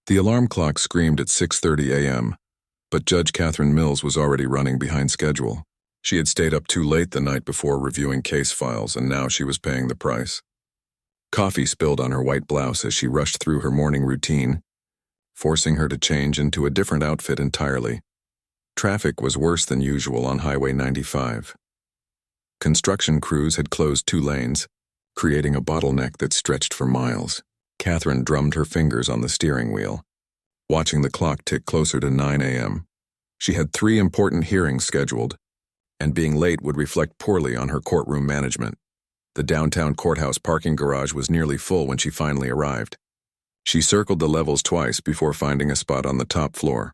The alarm clock screamed at 6:30 a.m., but Judge Catherine Mills was already running behind schedule. She had stayed up too late the night before reviewing case files, and now she was paying the price. Coffee spilled on her white blouse as she rushed through her morning routine, forcing her to change into a different outfit entirely. Traffic was worse than usual on Highway 95. Construction crews had closed 2 lanes, creating a bottleneck that stretched for miles. Catherine drummed her fingers on the steering wheel, watching the clock tick closer to 9 a.m. She had 3 important hearings scheduled, and being late would reflect poorly on her courtroom management. The downtown courthouse parking garage was nearly full when she finally arrived. She circled the levels twice before finding a spot on the top floor,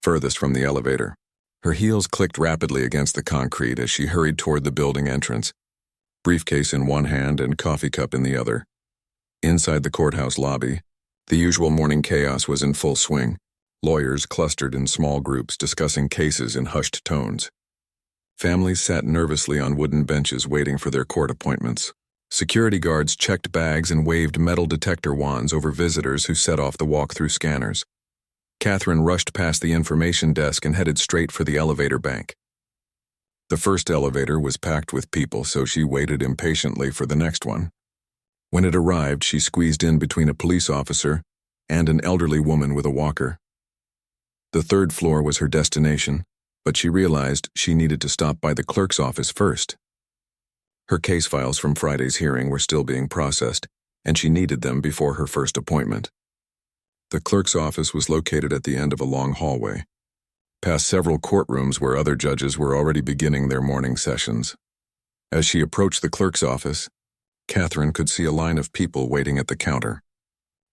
furthest from the elevator. Her heels clicked rapidly against the concrete as she hurried toward the building entrance, briefcase in one hand and coffee cup in the other. Inside the courthouse lobby, the usual morning chaos was in full swing. Lawyers clustered in small groups discussing cases in hushed tones. Families sat nervously on wooden benches waiting for their court appointments. Security guards checked bags and waved metal detector wands over visitors who set off the walk-through scanners. Catherine rushed past the information desk and headed straight for the elevator bank. The first elevator was packed with people, so she waited impatiently for the next one. When it arrived, she squeezed in between a police officer and an elderly woman with a walker. The 3rd floor was her destination, but she realized she needed to stop by the clerk's office first. Her case files from Friday's hearing were still being processed, and she needed them before her first appointment. The clerk's office was located at the end of a long hallway, past several courtrooms where other judges were already beginning their morning sessions. As she approached the clerk's office, Catherine could see a line of people waiting at the counter.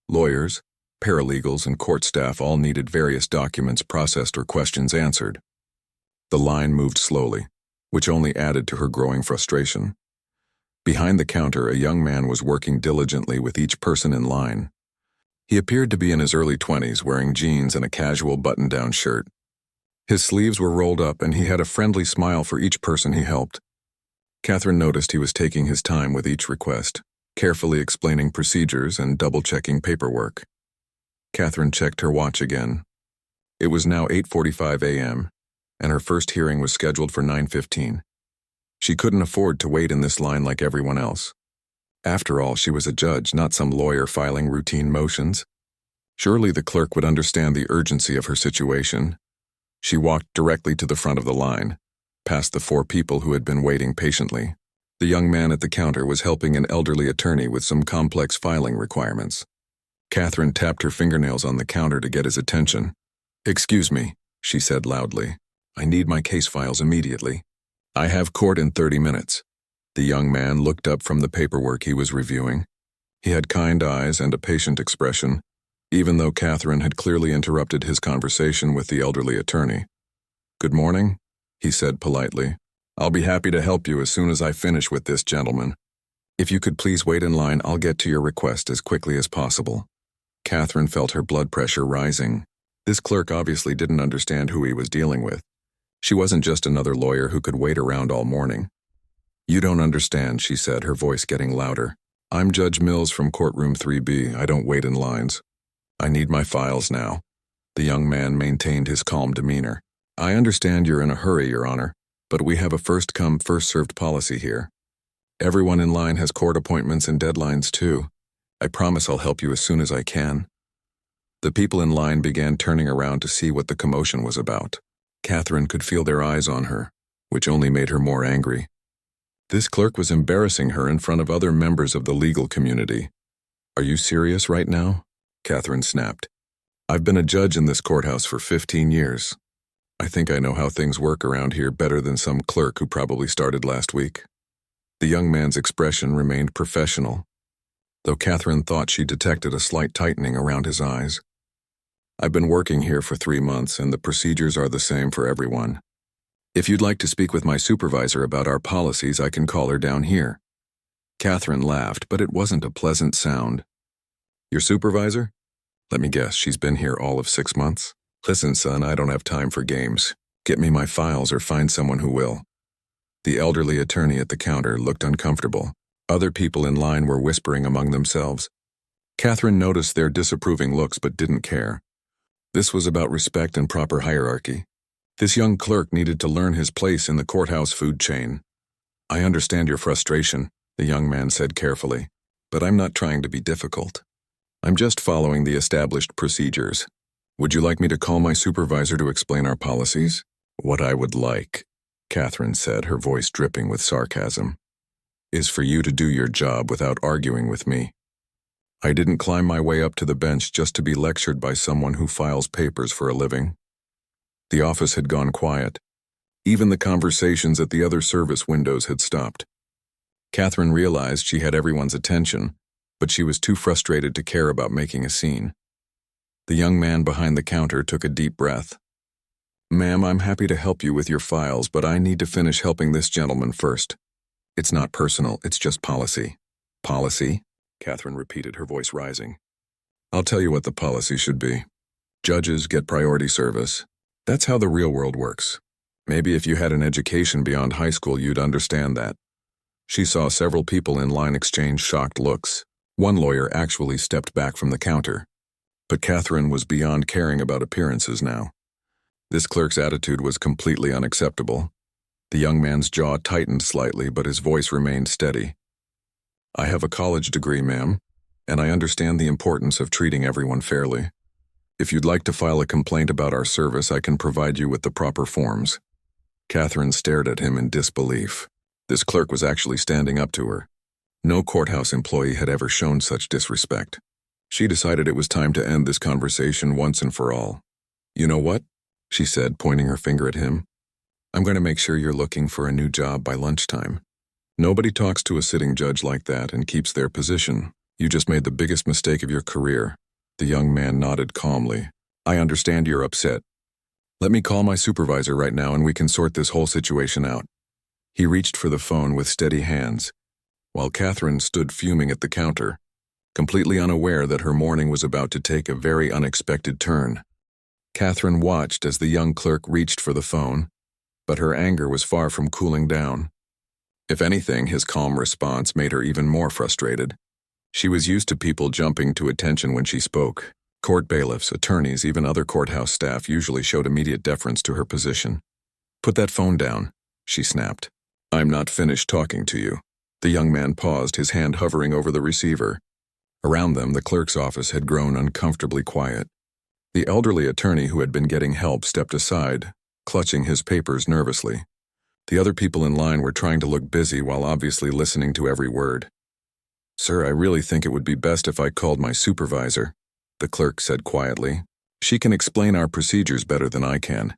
Lawyers, paralegals, and court staff all needed various documents processed or questions answered. The line moved slowly, which only added to her growing frustration. Behind the counter, a young man was working diligently with each person in line. He appeared to be in his early 20s, wearing jeans and a casual button-down shirt. His sleeves were rolled up, and he had a friendly smile for each person he helped. Catherine noticed he was taking his time with each request, carefully explaining procedures and double-checking paperwork. Catherine checked her watch again. It was now 8:45 a.m., and her first hearing was scheduled for 9:15. She couldn't afford to wait in this line like everyone else. After all, she was a judge, not some lawyer filing routine motions. Surely the clerk would understand the urgency of her situation. She walked directly to the front of the line, past the 4 people who had been waiting patiently. The young man at the counter was helping an elderly attorney with some complex filing requirements. Catherine tapped her fingernails on the counter to get his attention. "Excuse me," she said loudly. "I need my case files immediately. I have court in 30 minutes. The young man looked up from the paperwork he was reviewing. He had kind eyes and a patient expression, even though Catherine had clearly interrupted his conversation with the elderly attorney. "Good morning," he said politely. "I'll be happy to help you as soon as I finish with this gentleman. If you could please wait in line, I'll get to your request as quickly as possible." Catherine felt her blood pressure rising. This clerk obviously didn't understand who he was dealing with. She wasn't just another lawyer who could wait around all morning. "You don't understand," she said, her voice getting louder. "I'm Judge Mills from courtroom 3B. I don't wait in lines. I need my files now." The young man maintained his calm demeanor. "I understand you're in a hurry, Your Honor, but we have a first-come, first-served policy here. Everyone in line has court appointments and deadlines too. I promise I'll help you as soon as I can." The people in line began turning around to see what the commotion was about. Catherine could feel their eyes on her, which only made her more angry. This clerk was embarrassing her in front of other members of the legal community. "Are you serious right now?" Catherine snapped. "I've been a judge in this courthouse for 15 years. I think I know how things work around here better than some clerk who probably started last week." The young man's expression remained professional, though Catherine thought she detected a slight tightening around his eyes. "I've been working here for 3 months, and the procedures are the same for everyone. If you'd like to speak with my supervisor about our policies, I can call her down here." Catherine laughed, but it wasn't a pleasant sound. "Your supervisor? Let me guess, she's been here all of 6 months? Listen, son, I don't have time for games. Get me my files or find someone who will." The elderly attorney at the counter looked uncomfortable. Other people in line were whispering among themselves. Catherine noticed their disapproving looks but didn't care. This was about respect and proper hierarchy. This young clerk needed to learn his place in the courthouse food chain. "I understand your frustration," the young man said carefully, "but I'm not trying to be difficult. I'm just following the established procedures. Would you like me to call my supervisor to explain our policies?" "What I would like," Catherine said, her voice dripping with sarcasm, "is for you to do your job without arguing with me. I didn't climb my way up to the bench just to be lectured by someone who files papers for a living." The office had gone quiet. Even the conversations at the other service windows had stopped. Catherine realized she had everyone's attention, but she was too frustrated to care about making a scene. The young man behind the counter took a deep breath. "Ma'am, I'm happy to help you with your files, but I need to finish helping this gentleman first. It's not personal, it's just policy." "Policy?" Catherine repeated, her voice rising. "I'll tell you what the policy should be. Judges get priority service. That's how the real world works. Maybe if you had an education beyond high school, you'd understand that." She saw several people in line exchange shocked looks. One lawyer actually stepped back from the counter. But Catherine was beyond caring about appearances now. This clerk's attitude was completely unacceptable. The young man's jaw tightened slightly, but his voice remained steady. "I have a college degree, ma'am, and I understand the importance of treating everyone fairly. If you'd like to file a complaint about our service, I can provide you with the proper forms." Catherine stared at him in disbelief. This clerk was actually standing up to her. No courthouse employee had ever shown such disrespect. She decided it was time to end this conversation once and for all. "You know what?" she said, pointing her finger at him. "I'm going to make sure you're looking for a new job by lunchtime. Nobody talks to a sitting judge like that and keeps their position. You just made the biggest mistake of your career." The young man nodded calmly. "I understand you're upset. Let me call my supervisor right now and we can sort this whole situation out." He reached for the phone with steady hands, while Catherine stood fuming at the counter, completely unaware that her morning was about to take a very unexpected turn. Catherine watched as the young clerk reached for the phone, but her anger was far from cooling down. If anything, his calm response made her even more frustrated. She was used to people jumping to attention when she spoke. Court bailiffs, attorneys, even other courthouse staff usually showed immediate deference to her position. "Put that phone down," she snapped. "I'm not finished talking to you." The young man paused, his hand hovering over the receiver. Around them, the clerk's office had grown uncomfortably quiet. The elderly attorney who had been getting help stepped aside, clutching his papers nervously. The other people in line were trying to look busy while obviously listening to every word. "Sir, I really think it would be best if I called my supervisor," the clerk said quietly. "She can explain our procedures better than I can."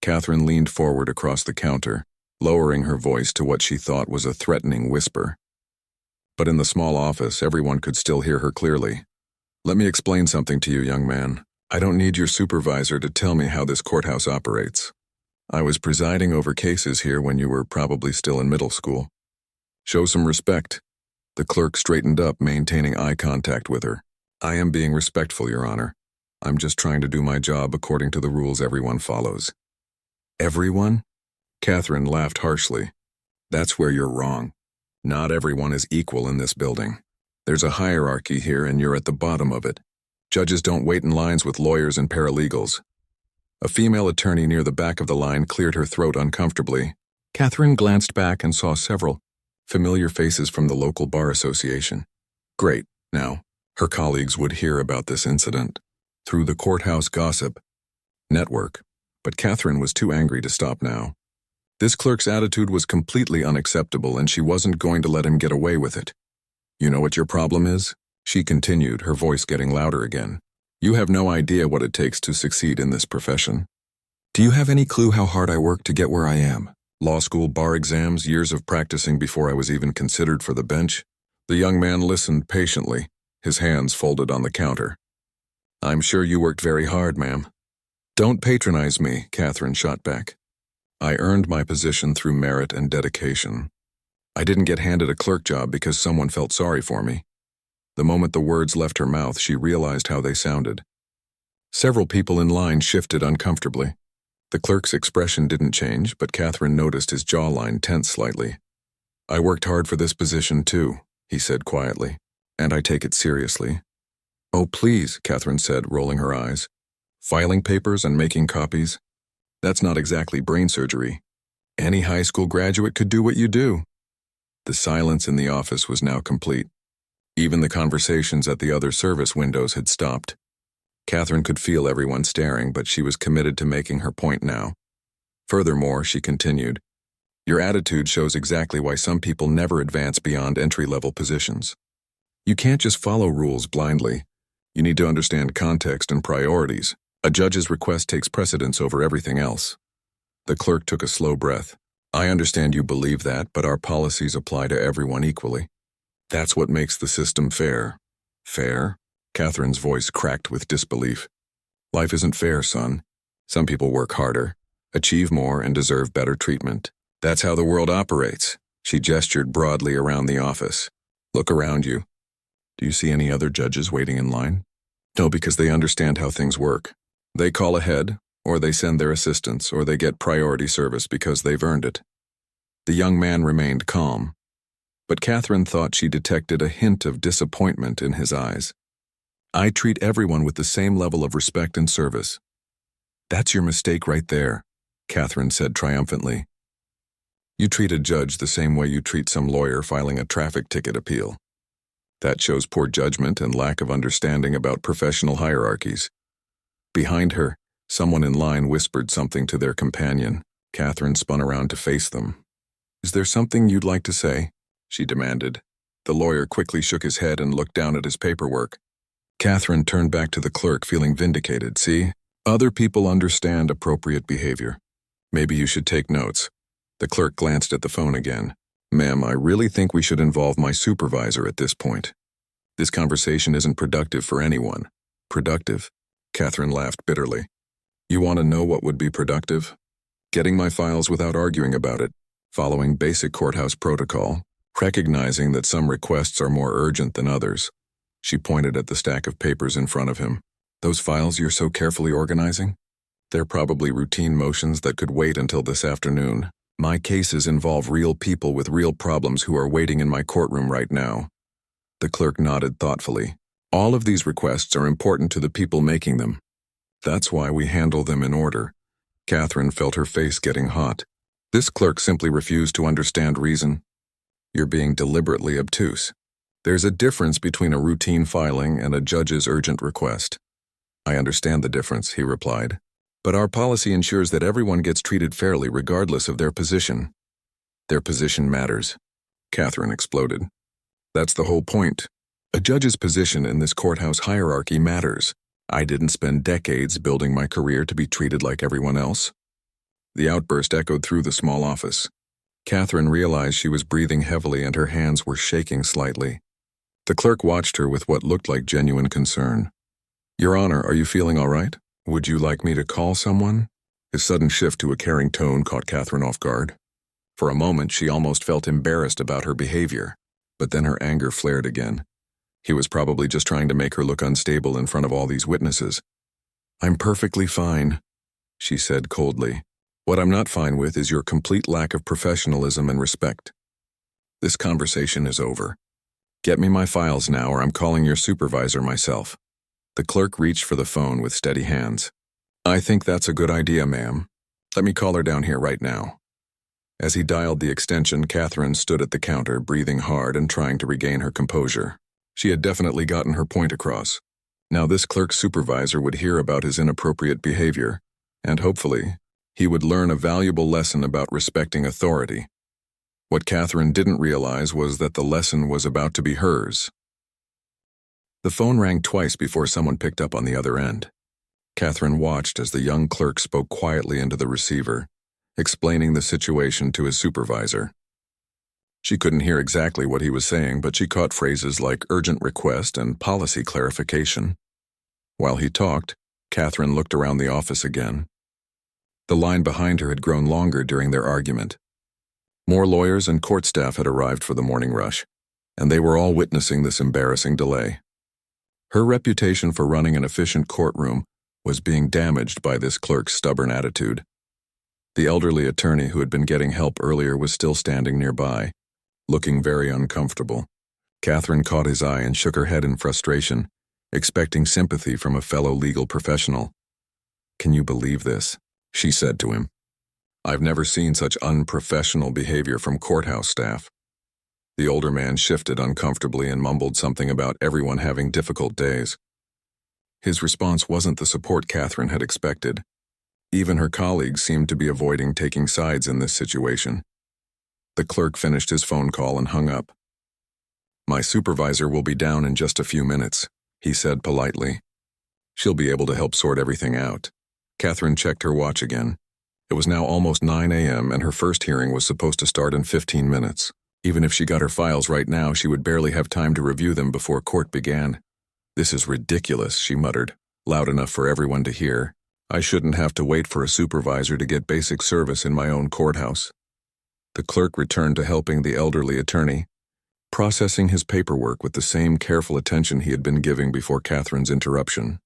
Catherine leaned forward across the counter, lowering her voice to what she thought was a threatening whisper. But in the small office, everyone could still hear her clearly. "Let me explain something to you, young man. I don't need your supervisor to tell me how this courthouse operates. I was presiding over cases here when you were probably still in middle school. Show some respect." The clerk straightened up, maintaining eye contact with her. "I am being respectful, Your Honor. I'm just trying to do my job according to the rules everyone follows." "Everyone?" Catherine laughed harshly. "That's where you're wrong. Not everyone is equal in this building. There's a hierarchy here and you're at the bottom of it. Judges don't wait in lines with lawyers and paralegals." A female attorney near the back of the line cleared her throat uncomfortably. Catherine glanced back and saw several familiar faces from the local bar association. Great, now, her colleagues would hear about this incident through the courthouse gossip network, but Catherine was too angry to stop now. This clerk's attitude was completely unacceptable and she wasn't going to let him get away with it. "You know what your problem is?" she continued, her voice getting louder again. "You have no idea what it takes to succeed in this profession. Do you have any clue how hard I worked to get where I am? Law school, bar exams, years of practicing before I was even considered for the bench?" The young man listened patiently, his hands folded on the counter. "I'm sure you worked very hard, ma'am." "Don't patronize me," Catherine shot back. "I earned my position through merit and dedication. I didn't get handed a clerk job because someone felt sorry for me." The moment the words left her mouth, she realized how they sounded. Several people in line shifted uncomfortably. The clerk's expression didn't change, but Catherine noticed his jawline tense slightly. "I worked hard for this position too," he said quietly. and I take it seriously. Oh, please, Catherine said, rolling her eyes. Filing papers and making copies? That's not exactly brain surgery. Any high school graduate could do what you do. The silence in the office was now complete. Even the conversations at the other service windows had stopped. Catherine could feel everyone staring, but she was committed to making her point now. Furthermore, she continued, your attitude shows exactly why some people never advance beyond entry-level positions. You can't just follow rules blindly. You need to understand context and priorities. A judge's request takes precedence over everything else. The clerk took a slow breath. I understand you believe that, but our policies apply to everyone equally. That's what makes the system fair. Fair? Catherine's voice cracked with disbelief. Life isn't fair, son. Some people work harder, achieve more, and deserve better treatment. That's how the world operates. She gestured broadly around the office. Look around you. Do you see any other judges waiting in line? No, because they understand how things work. They call ahead, or they send their assistants, or they get priority service because they've earned it. The young man remained calm, but Catherine thought she detected a hint of disappointment in his eyes. I treat everyone with the same level of respect and service. That's your mistake right there, Catherine said triumphantly. You treat a judge the same way you treat some lawyer filing a traffic ticket appeal. That shows poor judgment and lack of understanding about professional hierarchies. Behind her, someone in line whispered something to their companion. Catherine spun around to face them. Is there something you'd like to say? She demanded. The lawyer quickly shook his head and looked down at his paperwork. Catherine turned back to the clerk, feeling vindicated. See, other people understand appropriate behavior. Maybe you should take notes. The clerk glanced at the phone again. Ma'am, I really think we should involve my supervisor at this point. This conversation isn't productive for anyone. Productive? Catherine laughed bitterly. You want to know what would be productive? Getting my files without arguing about it, following basic courthouse protocol, recognizing that some requests are more urgent than others. She pointed at the stack of papers in front of him. Those files you're so carefully organizing? They're probably routine motions that could wait until this afternoon. My cases involve real people with real problems who are waiting in my courtroom right now. The clerk nodded thoughtfully. All of these requests are important to the people making them. That's why we handle them in order. Catherine felt her face getting hot. This clerk simply refused to understand reason. You're being deliberately obtuse. There's a difference between a routine filing and a judge's urgent request. I understand the difference, he replied. But our policy ensures that everyone gets treated fairly regardless of their position. Their position matters. Catherine exploded. That's the whole point. A judge's position in this courthouse hierarchy matters. I didn't spend decades building my career to be treated like everyone else. The outburst echoed through the small office. Catherine realized she was breathing heavily and her hands were shaking slightly. The clerk watched her with what looked like genuine concern. Your Honor, are you feeling all right? Would you like me to call someone? His sudden shift to a caring tone caught Catherine off guard. For a moment, she almost felt embarrassed about her behavior, but then her anger flared again. He was probably just trying to make her look unstable in front of all these witnesses. I'm perfectly fine, she said coldly. What I'm not fine with is your complete lack of professionalism and respect. This conversation is over. Get me my files now or I'm calling your supervisor myself. The clerk reached for the phone with steady hands. I think that's a good idea, ma'am. Let me call her down here right now. As he dialed the extension, Catherine stood at the counter, breathing hard and trying to regain her composure. She had definitely gotten her point across. Now this clerk's supervisor would hear about his inappropriate behavior, and hopefully, he would learn a valuable lesson about respecting authority. What Catherine didn't realize was that the lesson was about to be hers. The phone rang twice before someone picked up on the other end. Catherine watched as the young clerk spoke quietly into the receiver, explaining the situation to his supervisor. She couldn't hear exactly what he was saying, but she caught phrases like urgent request and policy clarification. While he talked, Catherine looked around the office again. The line behind her had grown longer during their argument. More lawyers and court staff had arrived for the morning rush, and they were all witnessing this embarrassing delay. Her reputation for running an efficient courtroom was being damaged by this clerk's stubborn attitude. The elderly attorney who had been getting help earlier was still standing nearby, looking very uncomfortable. Catherine caught his eye and shook her head in frustration, expecting sympathy from a fellow legal professional. "Can you believe this?" she said to him. "I've never seen such unprofessional behavior from courthouse staff." The older man shifted uncomfortably and mumbled something about everyone having difficult days. His response wasn't the support Catherine had expected. Even her colleagues seemed to be avoiding taking sides in this situation. The clerk finished his phone call and hung up. "My supervisor will be down in just a few minutes," he said politely. "She'll be able to help sort everything out." Catherine checked her watch again. It was now almost 9 a.m. and her first hearing was supposed to start in 15 minutes. Even if she got her files right now, she would barely have time to review them before court began. "This is ridiculous," she muttered, loud enough for everyone to hear. "I shouldn't have to wait for a supervisor to get basic service in my own courthouse." The clerk returned to helping the elderly attorney, processing his paperwork with the same careful attention he had been giving before Catherine's interruption.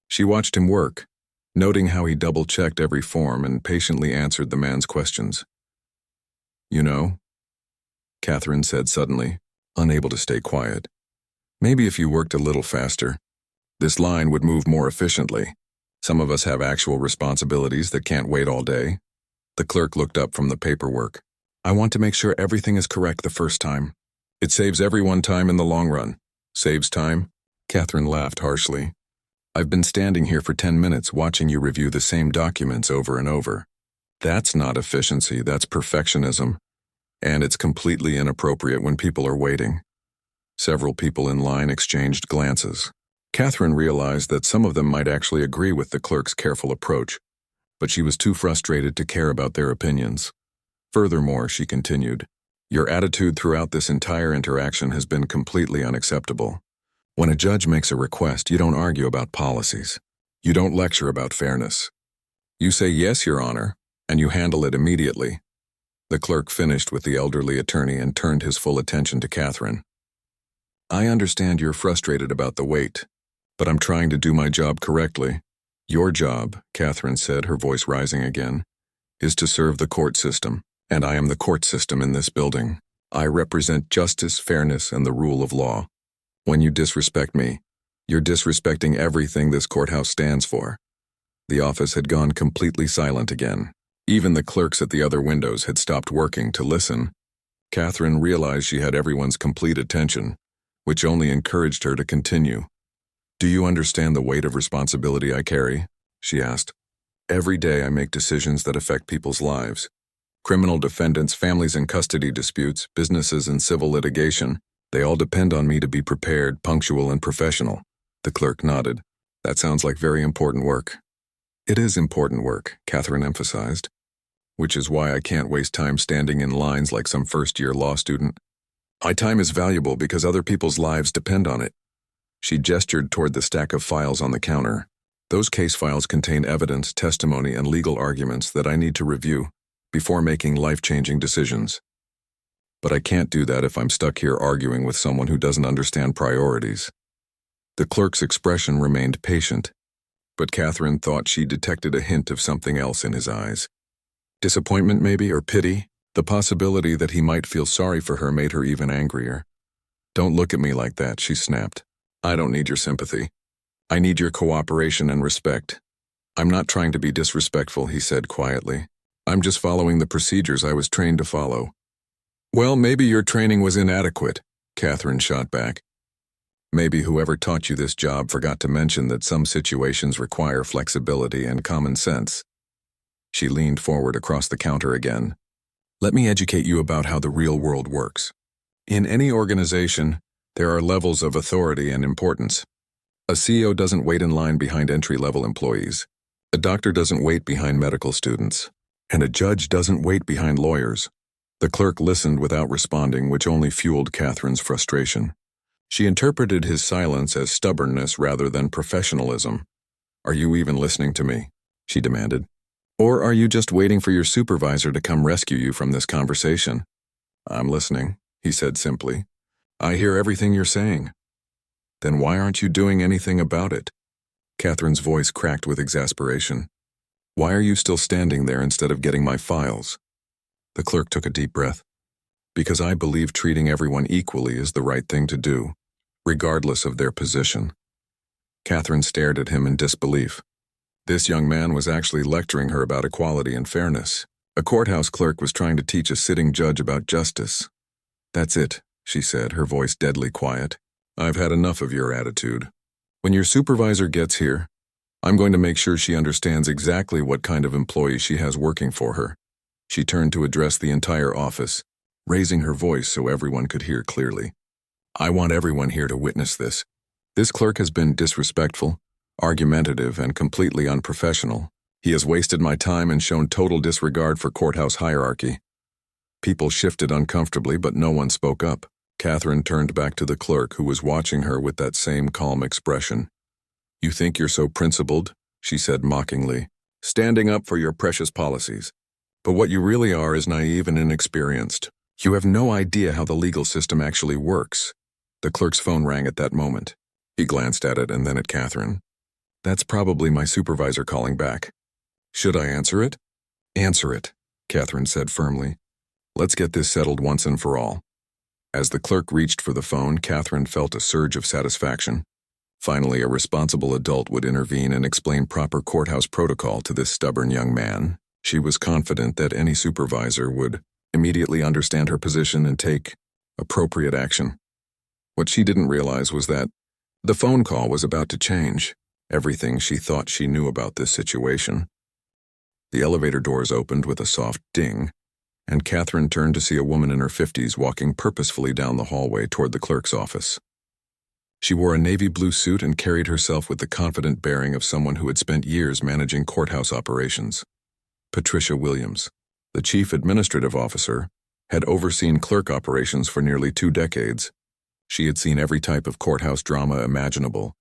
She watched him work, noting how he double-checked every form and patiently answered the man's questions. "You know," Catherine said suddenly, unable to stay quiet, "maybe if you worked a little faster, this line would move more efficiently. Some of us have actual responsibilities that can't wait all day." The clerk looked up from the paperwork. "I want to make sure everything is correct the first time. It saves everyone time in the long run." "Saves time?" Catherine laughed harshly. "I've been standing here for 10 minutes watching you review the same documents over and over. That's not efficiency, that's perfectionism. And it's completely inappropriate when people are waiting." Several people in line exchanged glances. Catherine realized that some of them might actually agree with the clerk's careful approach, but she was too frustrated to care about their opinions. "Furthermore," she continued, "your attitude throughout this entire interaction has been completely unacceptable. When a judge makes a request, you don't argue about policies. You don't lecture about fairness. You say, 'Yes, Your Honor,' and you handle it immediately." The clerk finished with the elderly attorney and turned his full attention to Catherine. "I understand you're frustrated about the wait, but I'm trying to do my job correctly." "Your job," Catherine said, her voice rising again, "is to serve the court system, and I am the court system in this building. I represent justice, fairness, and the rule of law. When you disrespect me, you're disrespecting everything this courthouse stands for." The office had gone completely silent again. Even the clerks at the other windows had stopped working to listen. Catherine realized she had everyone's complete attention, which only encouraged her to continue. "Do you understand the weight of responsibility I carry?" she asked. "Every day I make decisions that affect people's lives. Criminal defendants, families in custody disputes, businesses and civil litigation. They all depend on me to be prepared, punctual, and professional." The clerk nodded. "That sounds like very important work." "It is important work," Catherine emphasized, "which is why I can't waste time standing in lines like some first-year law student. My time is valuable because other people's lives depend on it." She gestured toward the stack of files on the counter. "Those case files contain evidence, testimony, and legal arguments that I need to review before making life-changing decisions. But I can't do that if I'm stuck here arguing with someone who doesn't understand priorities." The clerk's expression remained patient, but Catherine thought she detected a hint of something else in his eyes. Disappointment maybe, or pity? The possibility that he might feel sorry for her made her even angrier. "Don't look at me like that," she snapped. "I don't need your sympathy. I need your cooperation and respect." "I'm not trying to be disrespectful," he said quietly. "I'm just following the procedures I was trained to follow." "Well, maybe your training was inadequate," Catherine shot back. "Maybe whoever taught you this job forgot to mention that some situations require flexibility and common sense." She leaned forward across the counter again. "Let me educate you about how the real world works. In any organization, there are levels of authority and importance. A CEO doesn't wait in line behind entry-level employees. A doctor doesn't wait behind medical students. And a judge doesn't wait behind lawyers." The clerk listened without responding, which only fueled Catherine's frustration. She interpreted his silence as stubbornness rather than professionalism. "Are you even listening to me?" she demanded. "Or are you just waiting for your supervisor to come rescue you from this conversation?" "I'm listening," he said simply. "I hear everything you're saying." "Then why aren't you doing anything about it?" Catherine's voice cracked with exasperation. "Why are you still standing there instead of getting my files?" The clerk took a deep breath. because I believe treating everyone equally is the right thing to do, regardless of their position. Catherine stared at him in disbelief. This young man was actually lecturing her about equality and fairness. A courthouse clerk was trying to teach a sitting judge about justice. "That's it," she said, her voice deadly quiet. "I've had enough of your attitude. When your supervisor gets here, I'm going to make sure she understands exactly what kind of employee she has working for her." She turned to address the entire office, raising her voice so everyone could hear clearly. "I want everyone here to witness this. This clerk has been disrespectful, argumentative, and completely unprofessional. He has wasted my time and shown total disregard for courthouse hierarchy." People shifted uncomfortably, but no one spoke up. Catherine turned back to the clerk, who was watching her with that same calm expression. "You think you're so principled?" she said mockingly, "standing up for your precious policies. But what you really are is naive and inexperienced. You have no idea how the legal system actually works." The clerk's phone rang at that moment. He glanced at it and then at Catherine. "That's probably my supervisor calling back. Should I answer it?" "Answer it," Catherine said firmly. "Let's get this settled once and for all." As the clerk reached for the phone, Catherine felt a surge of satisfaction. Finally, a responsible adult would intervene and explain proper courthouse protocol to this stubborn young man. She was confident that any supervisor would immediately understand her position and take appropriate action. What she didn't realize was that the phone call was about to change everything she thought she knew about this situation. The elevator doors opened with a soft ding, and Catherine turned to see a woman in her 50s walking purposefully down the hallway toward the clerk's office. She wore a navy blue suit and carried herself with the confident bearing of someone who had spent years managing courthouse operations. Patricia Williams, the chief administrative officer, had overseen clerk operations for nearly 2 decades. She had seen every type of courthouse drama imaginable,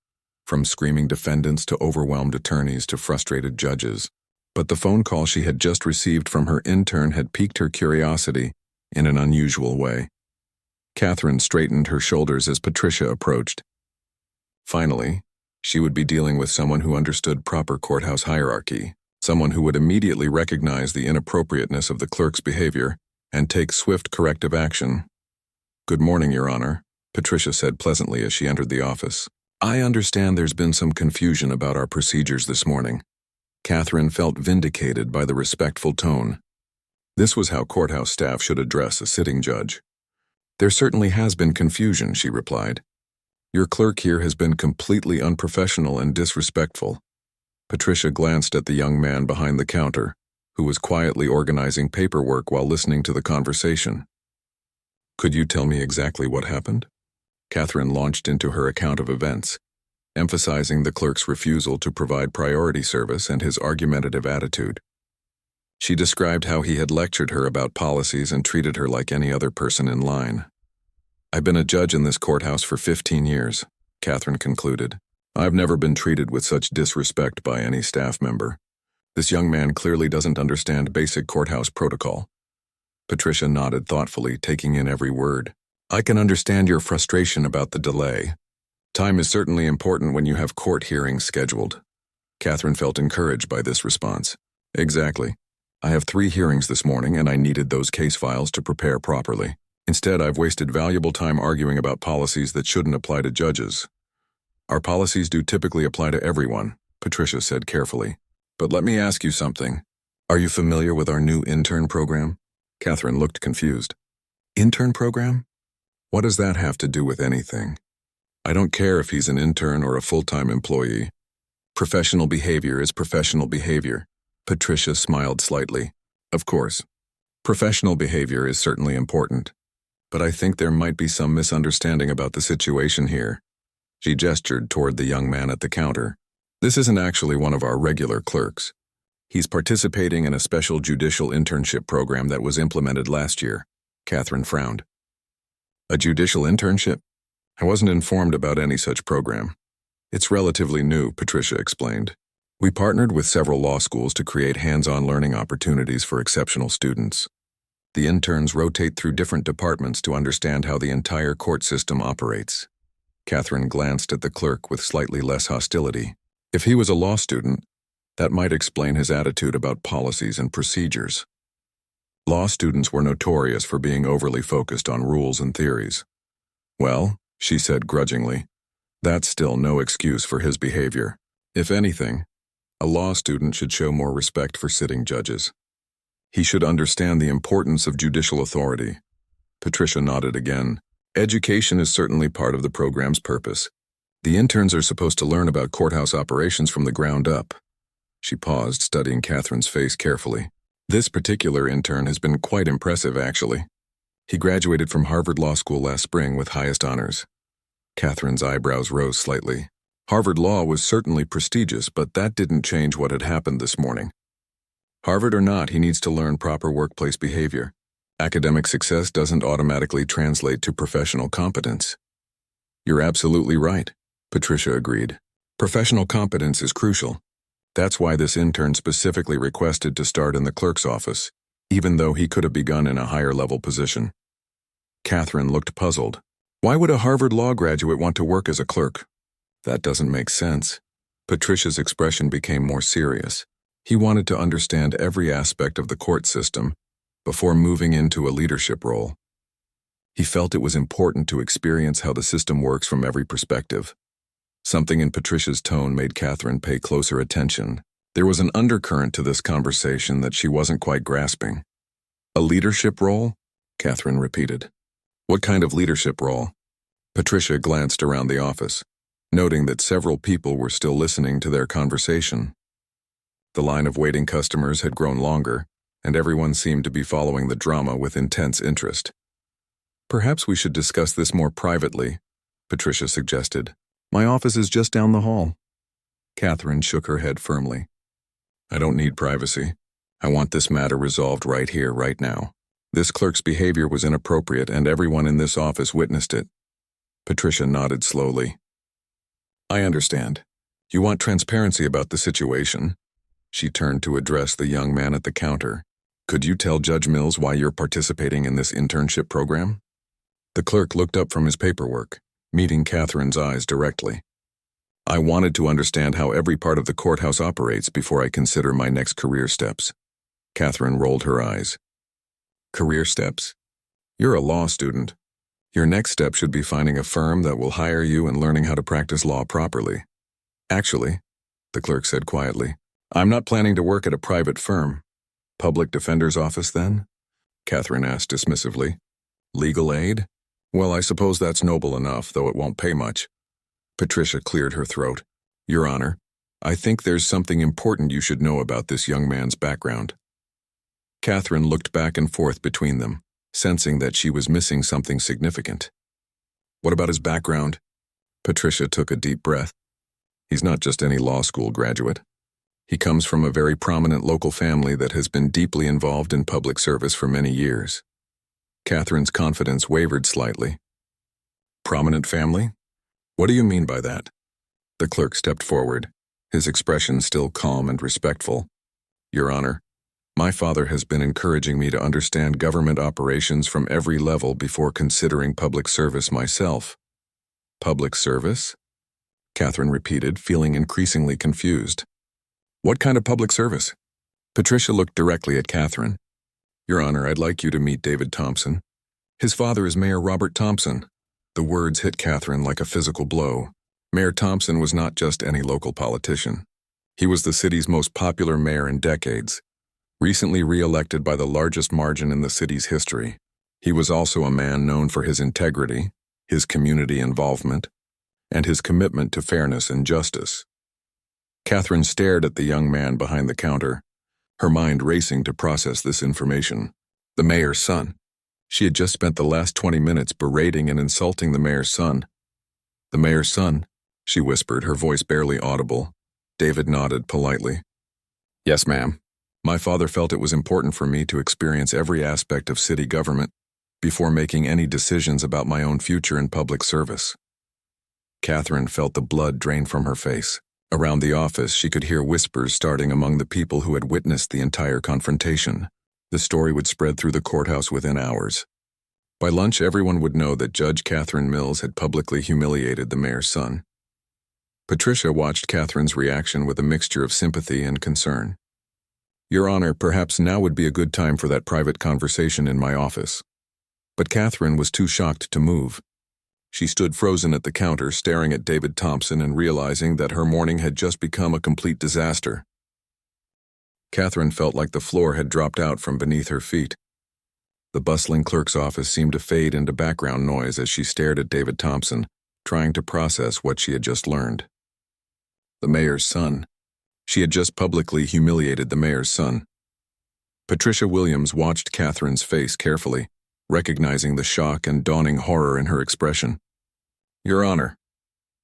from screaming defendants to overwhelmed attorneys to frustrated judges. But the phone call she had just received from her intern had piqued her curiosity in an unusual way. Catherine straightened her shoulders as Patricia approached. Finally, she would be dealing with someone who understood proper courthouse hierarchy, someone who would immediately recognize the inappropriateness of the clerk's behavior and take swift corrective action. "Good morning, Your Honor," Patricia said pleasantly as she entered the office. "I understand there's been some confusion about our procedures this morning." Catherine felt vindicated by the respectful tone. This was how courthouse staff should address a sitting judge. "There certainly has been confusion," she replied. "Your clerk here has been completely unprofessional and disrespectful." Patricia glanced at the young man behind the counter, who was quietly organizing paperwork while listening to the conversation. "Could you tell me exactly what happened?" Catherine launched into her account of events, emphasizing the clerk's refusal to provide priority service and his argumentative attitude. She described how he had lectured her about policies and treated her like any other person in line. "I've been a judge in this courthouse for 15 years, Catherine concluded. "I've never been treated with such disrespect by any staff member. This young man clearly doesn't understand basic courthouse protocol." Patricia nodded thoughtfully, taking in every word. "I can understand your frustration about the delay. Time is certainly important when you have court hearings scheduled." Catherine felt encouraged by this response. "Exactly. I have 3 hearings this morning and I needed those case files to prepare properly. Instead, I've wasted valuable time arguing about policies that shouldn't apply to judges." "Our policies do typically apply to everyone," Patricia said carefully. "But let me ask you something. Are you familiar with our new intern program?" Catherine looked confused. "Intern program? What does that have to do with anything? I don't care if he's an intern or a full-time employee. Professional behavior is professional behavior." Patricia smiled slightly. "Of course, professional behavior is certainly important, but I think there might be some misunderstanding about the situation here." She gestured toward the young man at the counter. "This isn't actually one of our regular clerks. He's participating in a special judicial internship program that was implemented last year." Catherine frowned. "A judicial internship? I wasn't informed about any such program." "It's relatively new," Patricia explained. "We partnered with several law schools to create hands-on learning opportunities for exceptional students. The interns rotate through different departments to understand how the entire court system operates." Catherine glanced at the clerk with slightly less hostility. If he was a law student, that might explain his attitude about policies and procedures. Law students were notorious for being overly focused on rules and theories. Well, she said grudgingly, that's still no excuse for his behavior. If anything, a law student should show more respect for sitting judges. He should understand the importance of judicial authority. Patricia nodded again. Education is certainly part of the program's purpose. The interns are supposed to learn about courthouse operations from the ground up. She paused, studying Catherine's face carefully. This particular intern has been quite impressive, actually. He graduated from Harvard Law School last spring with highest honors. Catherine's eyebrows rose slightly. Harvard Law was certainly prestigious, but that didn't change what had happened this morning. Harvard or not, he needs to learn proper workplace behavior. Academic success doesn't automatically translate to professional competence. You're absolutely right, Patricia agreed. Professional competence is crucial. That's why this intern specifically requested to start in the clerk's office, even though he could have begun in a higher-level position. Catherine looked puzzled. Why would a Harvard Law graduate want to work as a clerk? That doesn't make sense. Patricia's expression became more serious. He wanted to understand every aspect of the court system before moving into a leadership role. He felt it was important to experience how the system works from every perspective. Something in Patricia's tone made Catherine pay closer attention. There was an undercurrent to this conversation that she wasn't quite grasping. A leadership role? Catherine repeated. What kind of leadership role? Patricia glanced around the office, noting that several people were still listening to their conversation. The line of waiting customers had grown longer, and everyone seemed to be following the drama with intense interest. Perhaps we should discuss this more privately, Patricia suggested. My office is just down the hall. Catherine shook her head firmly. I don't need privacy. I want this matter resolved right here, right now. This clerk's behavior was inappropriate, and everyone in this office witnessed it. Patricia nodded slowly. I understand. You want transparency about the situation. She turned to address the young man at the counter. Could you tell Judge Mills why you're participating in this internship program? The clerk looked up from his paperwork, meeting Catherine's eyes directly. I wanted to understand how every part of the courthouse operates before I consider my next career steps. Catherine rolled her eyes. Career steps? You're a law student. Your next step should be finding a firm that will hire you and learning how to practice law properly. Actually, the clerk said quietly, I'm not planning to work at a private firm. Public defender's office, then? Catherine asked dismissively. Legal aid? Well, I suppose that's noble enough, though it won't pay much. Patricia cleared her throat. Your Honor, I think there's something important you should know about this young man's background. Catherine looked back and forth between them, sensing that she was missing something significant. What about his background? Patricia took a deep breath. He's not just any law school graduate. He comes from a very prominent local family that has been deeply involved in public service for many years. Catherine's confidence wavered slightly. Prominent family? What do you mean by that? The clerk stepped forward, his expression still calm and respectful. Your Honor, my father has been encouraging me to understand government operations from every level before considering public service myself. Public service? Catherine repeated, feeling increasingly confused. What kind of public service? Patricia looked directly at Catherine. Your Honor, I'd like you to meet David Thompson. His father is Mayor Robert Thompson. The words hit Catherine like a physical blow. Mayor Thompson was not just any local politician. He was the city's most popular mayor in decades, recently re-elected by the largest margin in the city's history. He was also a man known for his integrity, his community involvement, and his commitment to fairness and justice. Catherine stared at the young man behind the counter, her mind racing to process this information. The mayor's son. She had just spent the last 20 minutes berating and insulting the mayor's son. The mayor's son, she whispered, her voice barely audible. David nodded politely. Yes, ma'am. My father felt it was important for me to experience every aspect of city government before making any decisions about my own future in public service. Catherine felt the blood drain from her face. Around the office, she could hear whispers starting among the people who had witnessed the entire confrontation. The story would spread through the courthouse within hours. By lunch, everyone would know that Judge Catherine Mills had publicly humiliated the mayor's son. Patricia watched Catherine's reaction with a mixture of sympathy and concern. Your Honor, perhaps now would be a good time for that private conversation in my office. But Catherine was too shocked to move. She stood frozen at the counter, staring at David Thompson and realizing that her morning had just become a complete disaster. Catherine felt like the floor had dropped out from beneath her feet. The bustling clerk's office seemed to fade into background noise as she stared at David Thompson, trying to process what she had just learned. The mayor's son. She had just publicly humiliated the mayor's son. Patricia Williams watched Catherine's face carefully, recognizing the shock and dawning horror in her expression. Your Honor,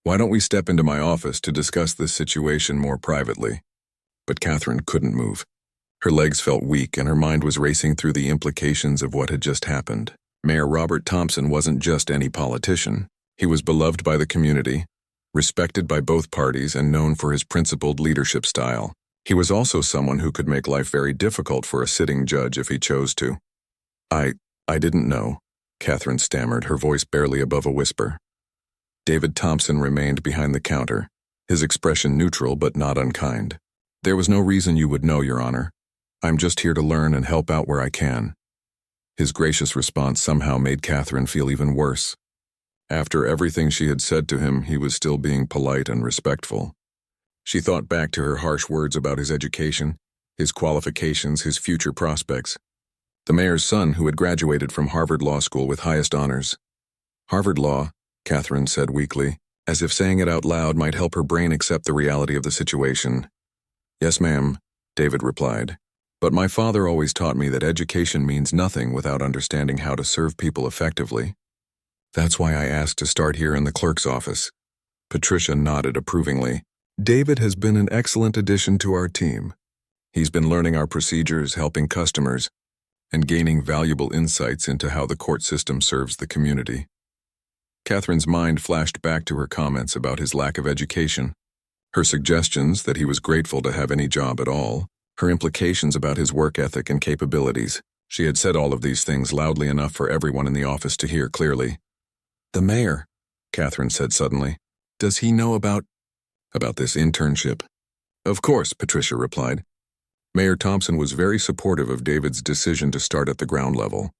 why don't we step into my office to discuss this situation more privately? But Catherine couldn't move. Her legs felt weak and her mind was racing through the implications of what had just happened. Mayor Robert Thompson wasn't just any politician. He was beloved by the community, respected by both parties, and known for his principled leadership style. He was also someone who could make life very difficult for a sitting judge if he chose to. I didn't know, Catherine stammered, her voice barely above a whisper. David Thompson remained behind the counter, his expression neutral but not unkind. There was no reason you would know, Your Honor. I'm just here to learn and help out where I can. His gracious response somehow made Catherine feel even worse. After everything she had said to him, he was still being polite and respectful. She thought back to her harsh words about his education, his qualifications, his future prospects. The mayor's son who had graduated from Harvard Law School with highest honors. Harvard Law, Catherine said weakly, as if saying it out loud might help her brain accept the reality of the situation. Yes, ma'am, David replied. But my father always taught me that education means nothing without understanding how to serve people effectively. That's why I asked to start here in the clerk's office. Patricia nodded approvingly. David has been an excellent addition to our team. He's been learning our procedures, helping customers, and gaining valuable insights into how the court system serves the community. Catherine's mind flashed back to her comments about his lack of education, her suggestions that he was grateful to have any job at all, her implications about his work ethic and capabilities. She had said all of these things loudly enough for everyone in the office to hear clearly. The mayor, Catherine said suddenly. Does he know about this internship? Of course, Patricia replied. Mayor Thompson was very supportive of David's decision to start at the ground level.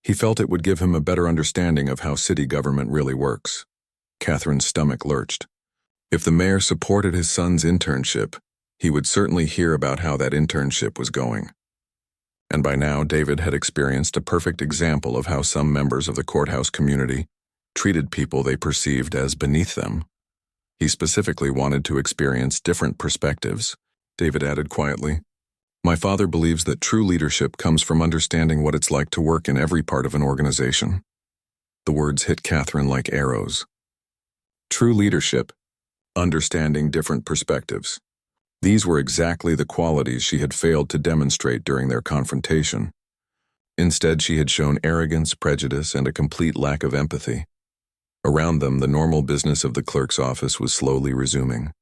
He felt it would give him a better understanding of how city government really works. Catherine's stomach lurched. If the mayor supported his son's internship, he would certainly hear about how that internship was going. And by now, David had experienced a perfect example of how some members of the courthouse community treated people they perceived as beneath them. He specifically wanted to experience different perspectives, David added quietly. My father believes that true leadership comes from understanding what it's like to work in every part of an organization. The words hit Catherine like arrows. True leadership, understanding different perspectives. These were exactly the qualities she had failed to demonstrate during their confrontation. Instead, she had shown arrogance, prejudice, and a complete lack of empathy. Around them, the normal business of the clerk's office was slowly resuming.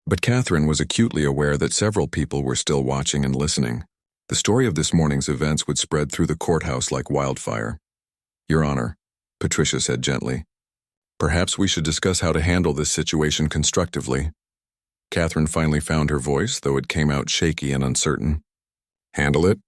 But Catherine was acutely aware that several people were still watching and listening. The story of this morning's events would spread through the courthouse like wildfire. Your Honor, Patricia said gently, perhaps we should discuss how to handle this situation constructively. Catherine finally found her voice, though it came out shaky and uncertain. Handle it?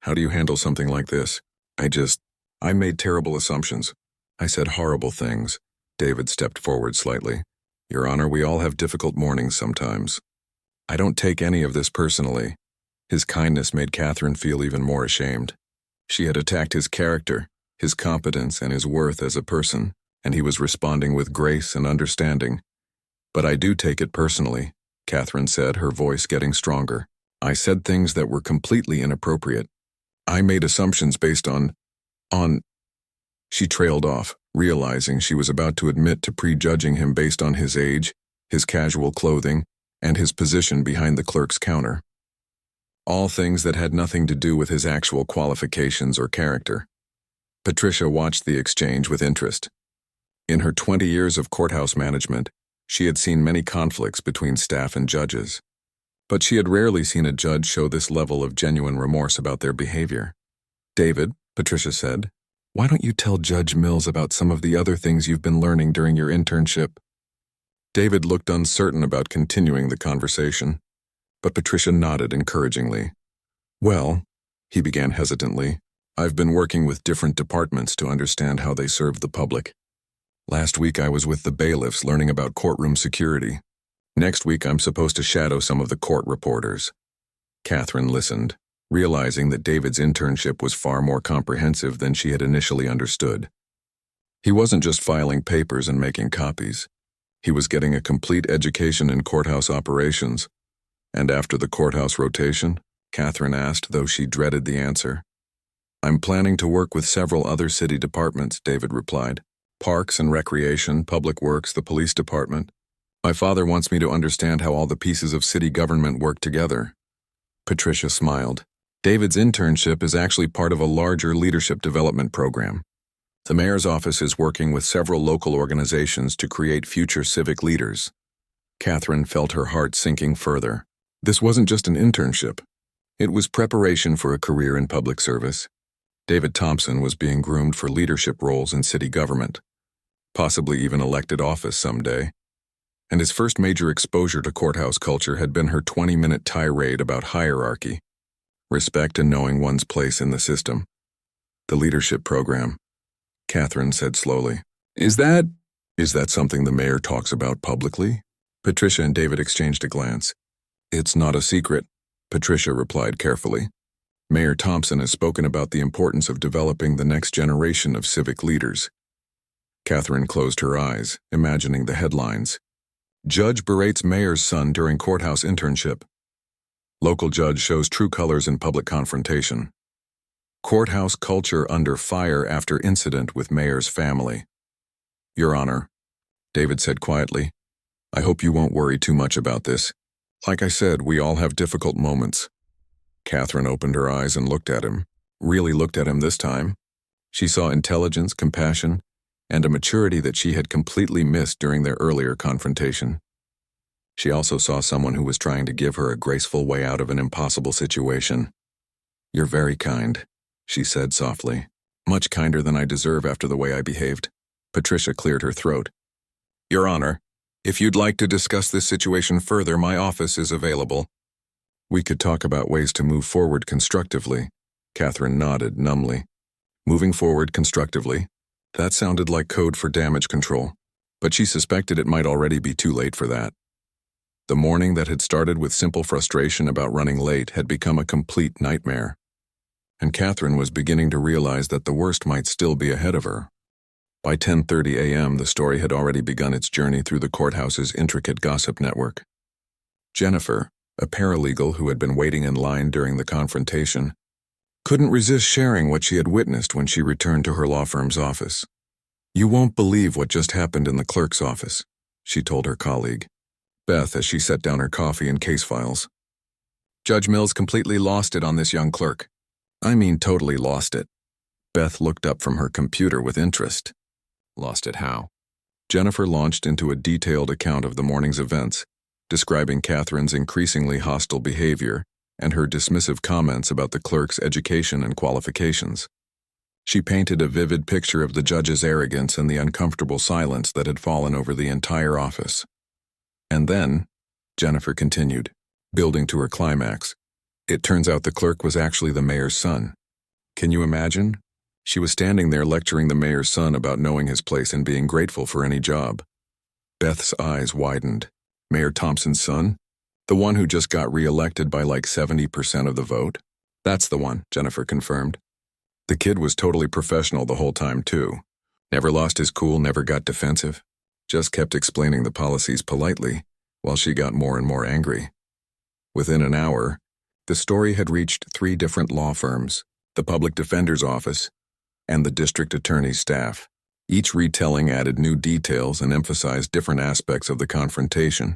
How do you handle something like this? I made terrible assumptions. I said horrible things. David stepped forward slightly. Your Honor, we all have difficult mornings sometimes. I don't take any of this personally. His kindness made Catherine feel even more ashamed. She had attacked his character, his competence, and his worth as a person, and he was responding with grace and understanding. But I do take it personally, Catherine said, her voice getting stronger. I said things that were completely inappropriate. I made assumptions based on... She trailed off, realizing she was about to admit to prejudging him based on his age, his casual clothing, and his position behind the clerk's counter. All things that had nothing to do with his actual qualifications or character. Patricia watched the exchange with interest. In her 20 years of courthouse management, she had seen many conflicts between staff and judges. But she had rarely seen a judge show this level of genuine remorse about their behavior. David, Patricia said, why don't you tell Judge Mills about some of the other things you've been learning during your internship? David looked uncertain about continuing the conversation. but Patricia nodded encouragingly. Well, he began hesitantly, I've been working with different departments to understand how they serve the public. Last week I was with the bailiffs learning about courtroom security. Next week I'm supposed to shadow some of the court reporters. Catherine listened, realizing that David's internship was far more comprehensive than she had initially understood. He wasn't just filing papers and making copies. He was getting a complete education in courthouse operations. And after the courthouse rotation, Catherine asked, though she dreaded the answer. I'm planning to work with several other city departments, David replied. Parks and Recreation, Public Works, the police department. My father wants me to understand how all the pieces of city government work together. Patricia smiled. David's internship is actually part of a larger leadership development program. The mayor's office is working with several local organizations to create future civic leaders. Catherine felt her heart sinking further. This wasn't just an internship. It was preparation for a career in public service. David Thompson was being groomed for leadership roles in city government, possibly even elected office someday. And his first major exposure to courthouse culture had been her 20-minute tirade about hierarchy, respect and knowing one's place in the system. The leadership program, Catherine said slowly. Is that something the mayor talks about publicly? Patricia and David exchanged a glance. It's not a secret, Patricia replied carefully. Mayor Thompson has spoken about the importance of developing the next generation of civic leaders. Catherine closed her eyes, imagining the headlines. Judge berates mayor's son during courthouse internship. Local judge shows true colors in public confrontation. Courthouse culture under fire after incident with mayor's family. Your Honor, David said quietly, I hope you won't worry too much about this. Like I said, we all have difficult moments. Catherine opened her eyes and looked at him, really looked at him this time. She saw intelligence, compassion, and a maturity that she had completely missed during their earlier confrontation. She also saw someone who was trying to give her a graceful way out of an impossible situation. You're very kind, she said softly. Much kinder than I deserve after the way I behaved. Patricia cleared her throat. Your Honor, if you'd like to discuss this situation further, my office is available. We could talk about ways to move forward constructively. Catherine nodded numbly. Moving forward constructively. That sounded like code for damage control, but she suspected it might already be too late for that. The morning that had started with simple frustration about running late had become a complete nightmare. And Catherine was beginning to realize that the worst might still be ahead of her. By 10:30 a.m., the story had already begun its journey through the courthouse's intricate gossip network. Jennifer, a paralegal who had been waiting in line during the confrontation, couldn't resist sharing what she had witnessed when she returned to her law firm's office. You won't believe what just happened in the clerk's office, she told her colleague, Beth, as she set down her coffee and case files. Judge Mills completely lost it on this young clerk. I mean totally lost it. Beth looked up from her computer with interest. Lost it how? Jennifer launched into a detailed account of the morning's events, describing Catherine's increasingly hostile behavior and her dismissive comments about the clerk's education and qualifications. She painted a vivid picture of the judge's arrogance and the uncomfortable silence that had fallen over the entire office. And then, Jennifer continued, building to her climax, it turns out the clerk was actually the mayor's son. Can you imagine? She was standing there lecturing the mayor's son about knowing his place and being grateful for any job. Beth's eyes widened. Mayor Thompson's son? The one who just got re-elected by like 70% of the vote? That's the one, Jennifer confirmed. The kid was totally professional the whole time, too. Never lost his cool, never got defensive. Just kept explaining the policies politely, while she got more and more angry. Within an hour, the story had reached 3 different law firms, the public defender's office, and the district attorney's staff. Each retelling added new details and emphasized different aspects of the confrontation.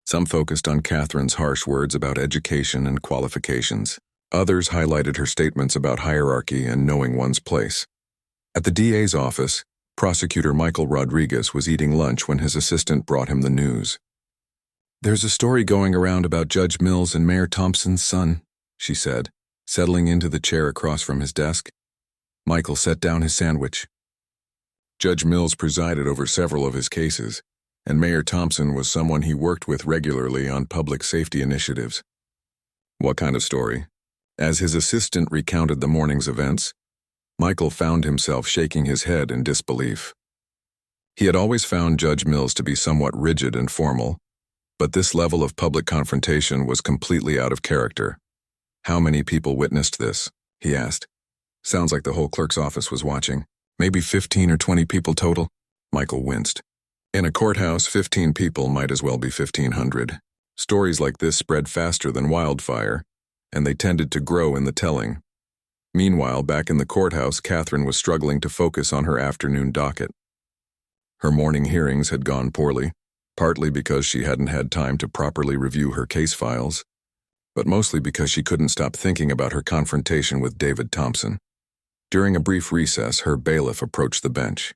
Some focused on Catherine's harsh words about education and qualifications. Others highlighted her statements about hierarchy and knowing one's place. At the DA's office, Prosecutor Michael Rodriguez was eating lunch when his assistant brought him the news. There's a story going around about Judge Mills and Mayor Thompson's son, she said, settling into the chair across from his desk. Michael set down his sandwich. Judge Mills presided over several of his cases, and Mayor Thompson was someone he worked with regularly on public safety initiatives. What kind of story? As his assistant recounted the morning's events, Michael found himself shaking his head in disbelief. He had always found Judge Mills to be somewhat rigid and formal, but this level of public confrontation was completely out of character. How many people witnessed this? He asked. Sounds like the whole clerk's office was watching. Maybe 15 or 20 people total? Michael winced. In a courthouse, 15 people might as well be 1,500. Stories like this spread faster than wildfire, and they tended to grow in the telling. Meanwhile, back in the courthouse, Catherine was struggling to focus on her afternoon docket. Her morning hearings had gone poorly, partly because she hadn't had time to properly review her case files, but mostly because she couldn't stop thinking about her confrontation with David Thompson. During a brief recess, her bailiff approached the bench.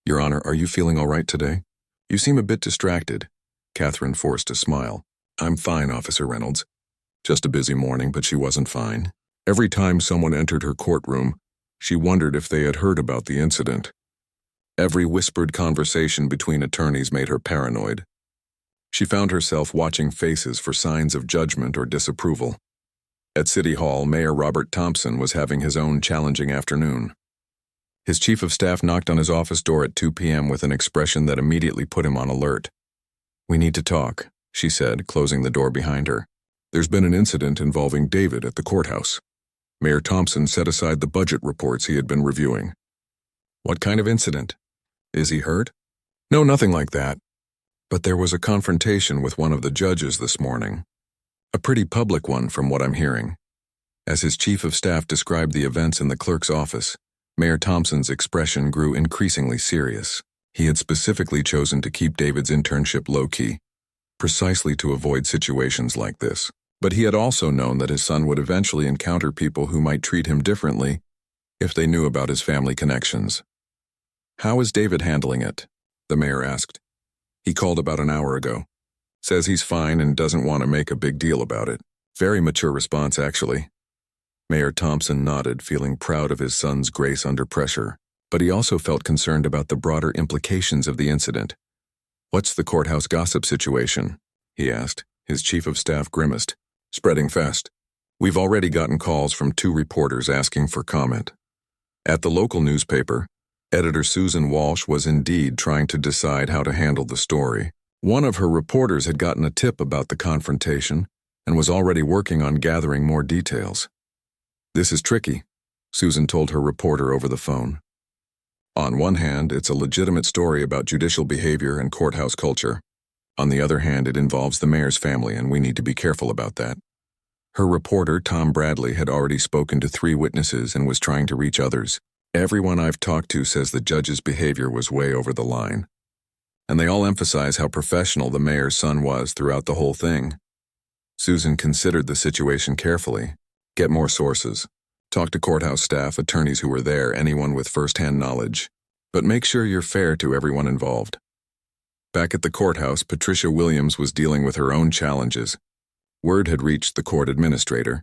Your Honor, are you feeling all right today? You seem a bit distracted. Catherine forced a smile. I'm fine, Officer Reynolds. Just a busy morning, but she wasn't fine. Every time someone entered her courtroom, she wondered if they had heard about the incident. Every whispered conversation between attorneys made her paranoid. She found herself watching faces for signs of judgment or disapproval. At City Hall, Mayor Robert Thompson was having his own challenging afternoon. His chief of staff knocked on his office door at 2 p.m. with an expression that immediately put him on alert. We need to talk, she said, closing the door behind her. There's been an incident involving David at the courthouse. Mayor Thompson set aside the budget reports he had been reviewing. What kind of incident? Is he hurt? No, nothing like that. But there was a confrontation with one of the judges this morning. A pretty public one from what I'm hearing. As his chief of staff described the events in the clerk's office, Mayor Thompson's expression grew increasingly serious. He had specifically chosen to keep David's internship low-key, precisely to avoid situations like this. But he had also known that his son would eventually encounter people who might treat him differently if they knew about his family connections. How is David handling it? The mayor asked. He called about an hour ago. Says he's fine and doesn't want to make a big deal about it. Very mature response, actually. Mayor Thompson nodded, feeling proud of his son's grace under pressure, but he also felt concerned about the broader implications of the incident. What's the courthouse gossip situation? He asked. His chief of staff grimaced. Spreading fast. We've already gotten calls from 2 reporters asking for comment. At the local newspaper, editor Susan Walsh was indeed trying to decide how to handle the story. One of her reporters had gotten a tip about the confrontation and was already working on gathering more details. This is tricky, Susan told her reporter over the phone. On one hand, it's a legitimate story about judicial behavior and courthouse culture. On the other hand, it involves the mayor's family, and we need to be careful about that. Her reporter, Tom Bradley, had already spoken to 3 witnesses and was trying to reach others. Everyone I've talked to says the judge's behavior was way over the line. And they all emphasize how professional the mayor's son was throughout the whole thing. Susan considered the situation carefully. Get more sources. Talk to courthouse staff, attorneys who were there, anyone with first-hand knowledge. But make sure you're fair to everyone involved. Back at the courthouse, Patricia Williams was dealing with her own challenges. Word had reached the court administrator,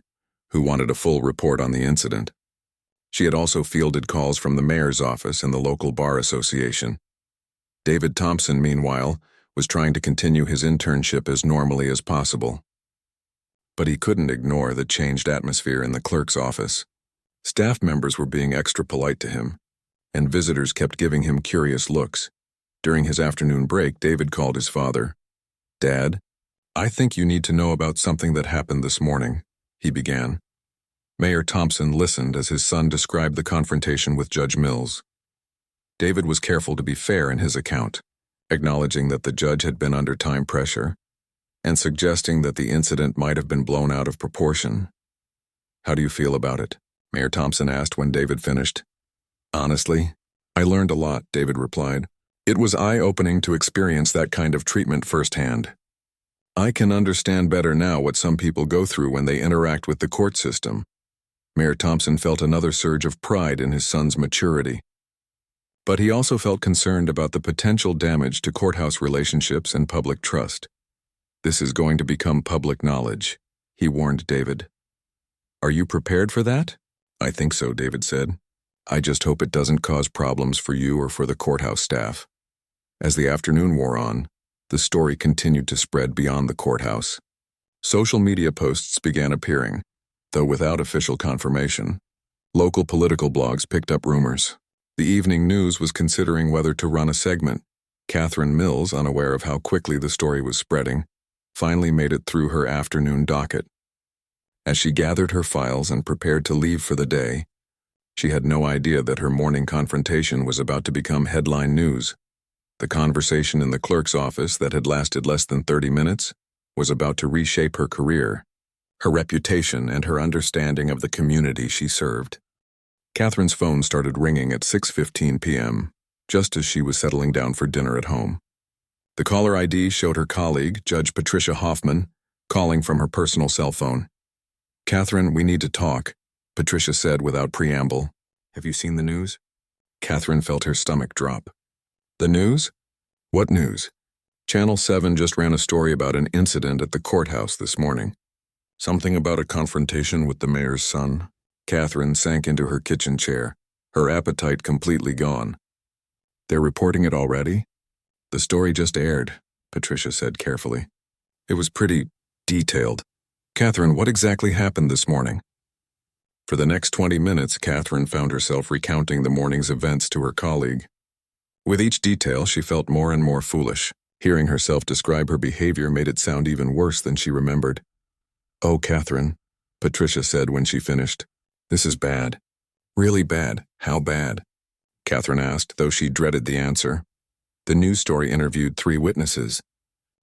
who wanted a full report on the incident. She had also fielded calls from the mayor's office and the local bar association. David Thompson, meanwhile, was trying to continue his internship as normally as possible. But he couldn't ignore the changed atmosphere in the clerk's office. Staff members were being extra polite to him, and visitors kept giving him curious looks. During his afternoon break, David called his father. Dad, I think you need to know about something that happened this morning, he began. Mayor Thompson listened as his son described the confrontation with Judge Mills. David was careful to be fair in his account, acknowledging that the judge had been under time pressure and suggesting that the incident might have been blown out of proportion. How do you feel about it? Mayor Thompson asked when David finished. Honestly, I learned a lot, David replied. It was eye-opening to experience that kind of treatment firsthand. I can understand better now what some people go through when they interact with the court system. Mayor Thompson felt another surge of pride in his son's maturity. But he also felt concerned about the potential damage to courthouse relationships and public trust. This is going to become public knowledge, he warned David. Are you prepared for that? I think so, David said. I just hope it doesn't cause problems for you or for the courthouse staff. As the afternoon wore on, the story continued to spread beyond the courthouse. Social media posts began appearing, though without official confirmation. Local political blogs picked up rumors. The evening news was considering whether to run a segment. Catherine Mills, unaware of how quickly the story was spreading, finally made it through her afternoon docket. As she gathered her files and prepared to leave for the day, she had no idea that her morning confrontation was about to become headline news. The conversation in the clerk's office that had lasted less than 30 minutes was about to reshape her career, her reputation, and her understanding of the community she served. Catherine's phone started ringing at 6:15 p.m., just as she was settling down for dinner at home. The caller ID showed her colleague, Judge Patricia Hoffman, calling from her personal cell phone. "Catherine, we need to talk," Patricia said without preamble. "Have you seen the news?" Catherine felt her stomach drop. "The news? What news?" Channel 7 just ran a story about an incident at the courthouse this morning. Something about a confrontation with the mayor's son. Catherine sank into her kitchen chair, her appetite completely gone. "They're reporting it already?" "The story just aired," Patricia said carefully. "It was pretty detailed." "Catherine, what exactly happened this morning?" For the next 20 minutes, Catherine found herself recounting the morning's events to her colleague. With each detail, she felt more and more foolish. Hearing herself describe her behavior made it sound even worse than she remembered. "Oh, Catherine," Patricia said when she finished. "This is bad. Really bad. How bad?" Catherine asked, though she dreaded the answer. The news story interviewed 3 witnesses.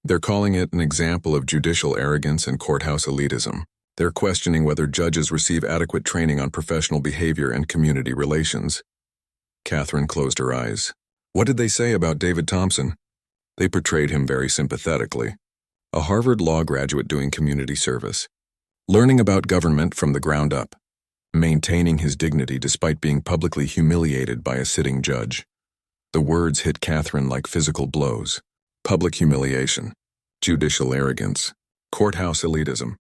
They're calling it an example of judicial arrogance and courthouse elitism. They're questioning whether judges receive adequate training on professional behavior and community relations. Catherine closed her eyes. What did they say about David Thompson? They portrayed him very sympathetically. A Harvard Law graduate doing community service. Learning about government from the ground up. Maintaining his dignity despite being publicly humiliated by a sitting judge. The words hit Catherine like physical blows. Public humiliation. Judicial arrogance. Courthouse elitism.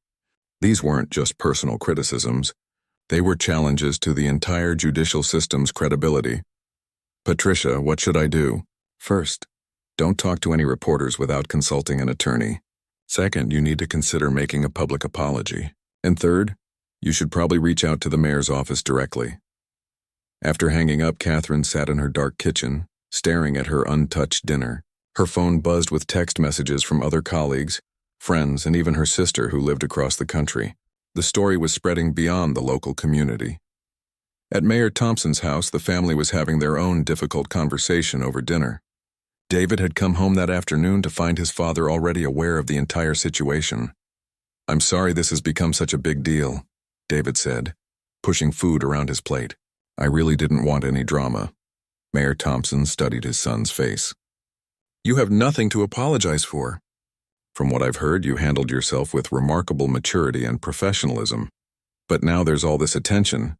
These weren't just personal criticisms. They were challenges to the entire judicial system's credibility. "Patricia, what should I do?" "First, don't talk to any reporters without consulting an attorney. Second, you need to consider making a public apology. And third, you should probably reach out to the mayor's office directly." After hanging up, Catherine sat in her dark kitchen, staring at her untouched dinner. Her phone buzzed with text messages from other colleagues, friends, and even her sister who lived across the country. The story was spreading beyond the local community. At Mayor Thompson's house, the family was having their own difficult conversation over dinner. David had come home that afternoon to find his father already aware of the entire situation. "I'm sorry this has become such a big deal," David said, pushing food around his plate. "I really didn't want any drama." Mayor Thompson studied his son's face. "You have nothing to apologize for. From what I've heard, you handled yourself with remarkable maturity and professionalism. But now there's all this attention,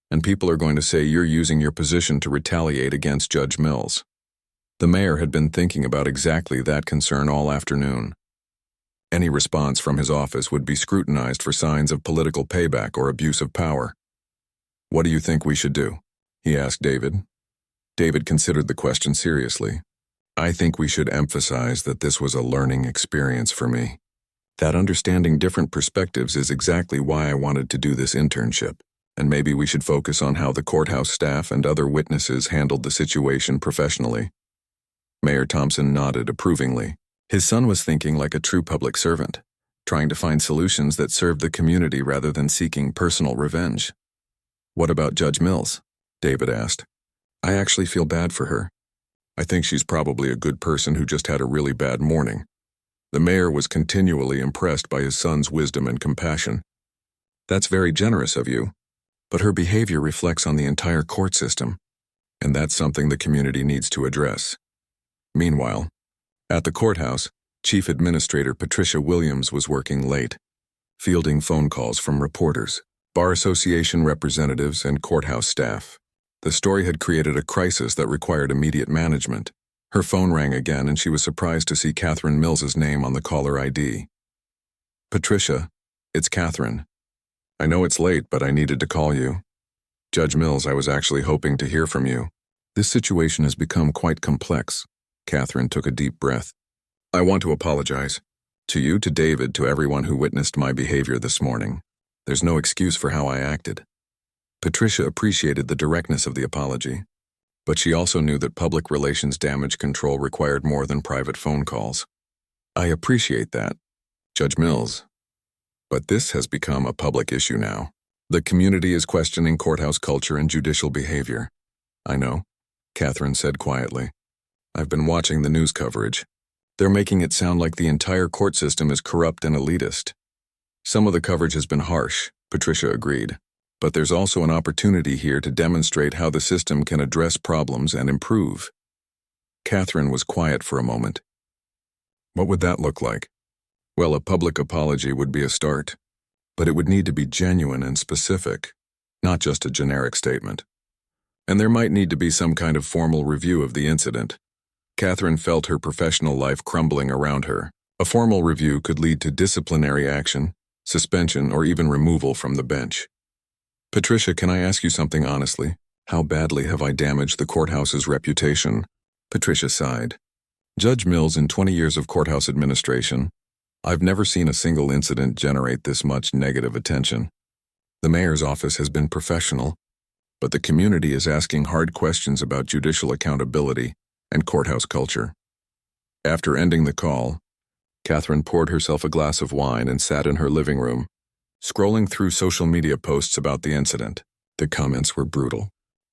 and people are going to say you're using your position to retaliate against Judge Mills." The mayor had been thinking about exactly that concern all afternoon. Any response from his office would be scrutinized for signs of political payback or abuse of power. "What do you think we should do?" he asked David. David considered the question seriously. "I think we should emphasize that this was a learning experience for me. That understanding different perspectives is exactly why I wanted to do this internship, and maybe we should focus on how the courthouse staff and other witnesses handled the situation professionally." Mayor Thompson nodded approvingly. His son was thinking like a true public servant, trying to find solutions that served the community rather than seeking personal revenge. "What about Judge Mills?" David asked. "I actually feel bad for her. I think she's probably a good person who just had a really bad morning." The mayor was continually impressed by his son's wisdom and compassion. "That's very generous of you, but her behavior reflects on the entire court system, and that's something the community needs to address." Meanwhile, at the courthouse, Chief Administrator Patricia Williams was working late, fielding phone calls from reporters, bar association representatives, and courthouse staff. The story had created a crisis that required immediate management. Her phone rang again, and she was surprised to see Catherine Mills's name on the caller ID. "Patricia, it's Catherine. I know it's late, but I needed to call you. Judge Mills, I was actually hoping to hear from you. This situation has become quite complex. Catherine took a deep breath. I want to apologize. To you, to David, to everyone who witnessed my behavior this morning. There's no excuse for how I acted. Patricia appreciated the directness of the apology, but she also knew that public relations damage control required more than private phone calls. I appreciate that, Judge Mills. But this has become a public issue now. The community is questioning courthouse culture and judicial behavior. I know, Catherine said quietly. I've been watching the news coverage. They're making it sound like the entire court system is corrupt and elitist. Some of the coverage has been harsh, Patricia agreed. But there's also an opportunity here to demonstrate how the system can address problems and improve. Catherine was quiet for a moment. What would that look like? Well, a public apology would be a start, but it would need to be genuine and specific, not just a generic statement. And there might need to be some kind of formal review of the incident. Catherine felt her professional life crumbling around her. A formal review could lead to disciplinary action, suspension, or even removal from the bench. Patricia, can I ask you something honestly? How badly have I damaged the courthouse's reputation? Patricia sighed. Judge Mills, in 20 years of courthouse administration, I've never seen a single incident generate this much negative attention. The mayor's office has been professional, but the community is asking hard questions about judicial accountability and courthouse culture. After ending the call, Catherine poured herself a glass of wine and sat in her living room, scrolling through social media posts about the incident. The comments were brutal.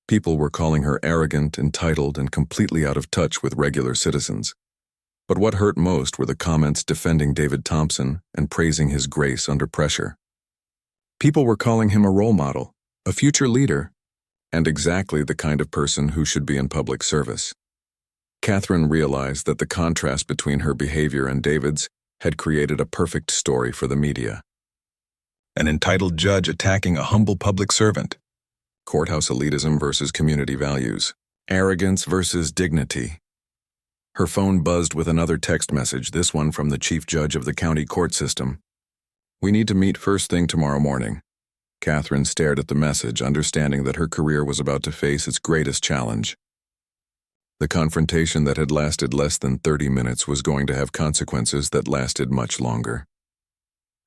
People were calling her arrogant, entitled, and completely out of touch with regular citizens. But what hurt most were the comments defending David Thompson and praising his grace under pressure. People were calling him a role model, a future leader, and exactly the kind of person who should be in public service. Catherine realized that the contrast between her behavior and David's had created a perfect story for the media. An entitled judge attacking a humble public servant. Courthouse elitism versus community values. Arrogance versus dignity. Her phone buzzed with another text message, this one from the chief judge of the county court system. We need to meet first thing tomorrow morning. Catherine stared at the message, understanding that her career was about to face its greatest challenge. The confrontation that had lasted less than 30 minutes was going to have consequences that lasted much longer.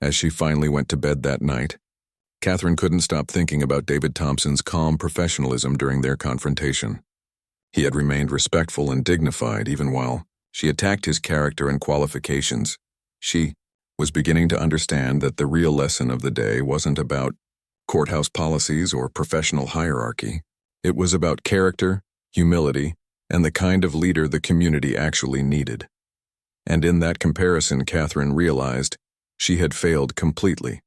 As she finally went to bed that night, Catherine couldn't stop thinking about David Thompson's calm professionalism during their confrontation. He had remained respectful and dignified even while she attacked his character and qualifications. She was beginning to understand that the real lesson of the day wasn't about courthouse policies or professional hierarchy. It was about character, humility, and the kind of leader the community actually needed. And in that comparison, Catherine realized she had failed completely.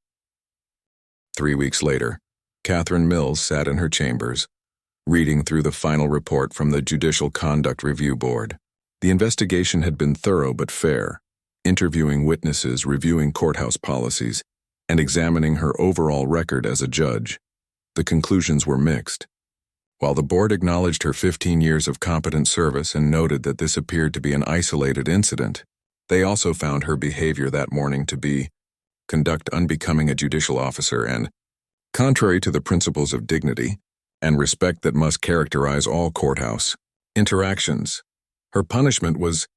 3 weeks later, Catherine Mills sat in her chambers, reading through the final report from the Judicial Conduct Review Board. The investigation had been thorough but fair, interviewing witnesses, reviewing courthouse policies, and examining her overall record as a judge. The conclusions were mixed. While the board acknowledged her 15 years of competent service and noted that this appeared to be an isolated incident, they also found her behavior that morning to be conduct unbecoming a judicial officer and contrary to the principles of dignity and respect that must characterize all courthouse interactions. Her punishment was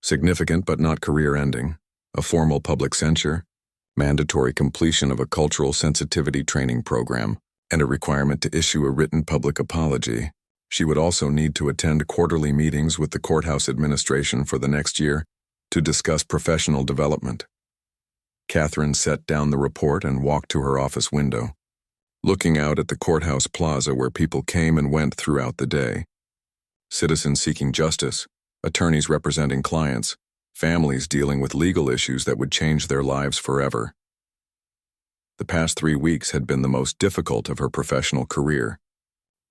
significant but not career-ending, a formal public censure, mandatory completion of a cultural sensitivity training program, and a requirement to issue a written public apology. She would also need to attend quarterly meetings with the courthouse administration for the next year to discuss professional development. Catherine set down the report and walked to her office window, looking out at the courthouse plaza where people came and went throughout the day. Citizens seeking justice, attorneys representing clients, families dealing with legal issues that would change their lives forever. The past 3 weeks had been the most difficult of her professional career.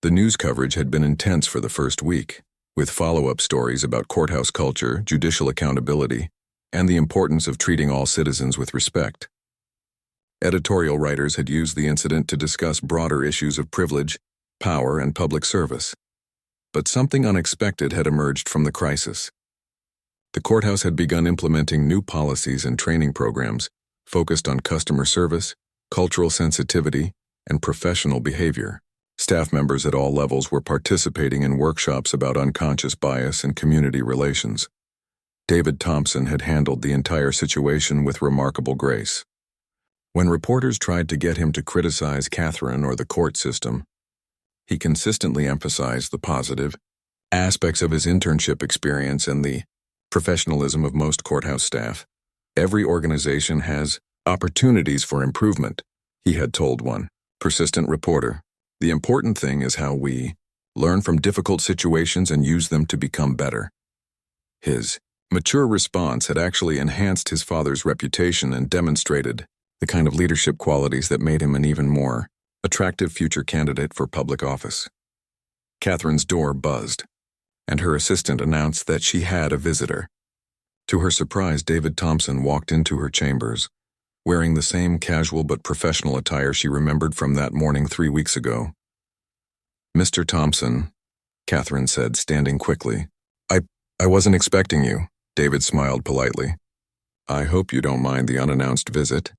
The news coverage had been intense for the first week, with follow-up stories about courthouse culture, judicial accountability, and the importance of treating all citizens with respect. Editorial writers had used the incident to discuss broader issues of privilege, power, and public service. But something unexpected had emerged from the crisis. The courthouse had begun implementing new policies and training programs focused on customer service, cultural sensitivity, and professional behavior. Staff Staff members at all levels were participating in workshops about unconscious bias and community relations. David Thompson had handled the entire situation with remarkable grace. When reporters tried to get him to criticize Catherine or the court system, he consistently emphasized the positive aspects of his internship experience and the professionalism of most courthouse staff. Every organization has opportunities for improvement, he had told one persistent reporter. The important thing is how we learn from difficult situations and use them to become better. His mature response had actually enhanced his father's reputation and demonstrated the kind of leadership qualities that made him an even more attractive future candidate for public office. Catherine's door buzzed, and her assistant announced that she had a visitor. To her surprise, David Thompson walked into her chambers, wearing the same casual but professional attire she remembered from that morning 3 weeks ago. "Mr. Thompson," Catherine said, standing quickly. I wasn't expecting you," David smiled politely. "I hope you don't mind the unannounced visit.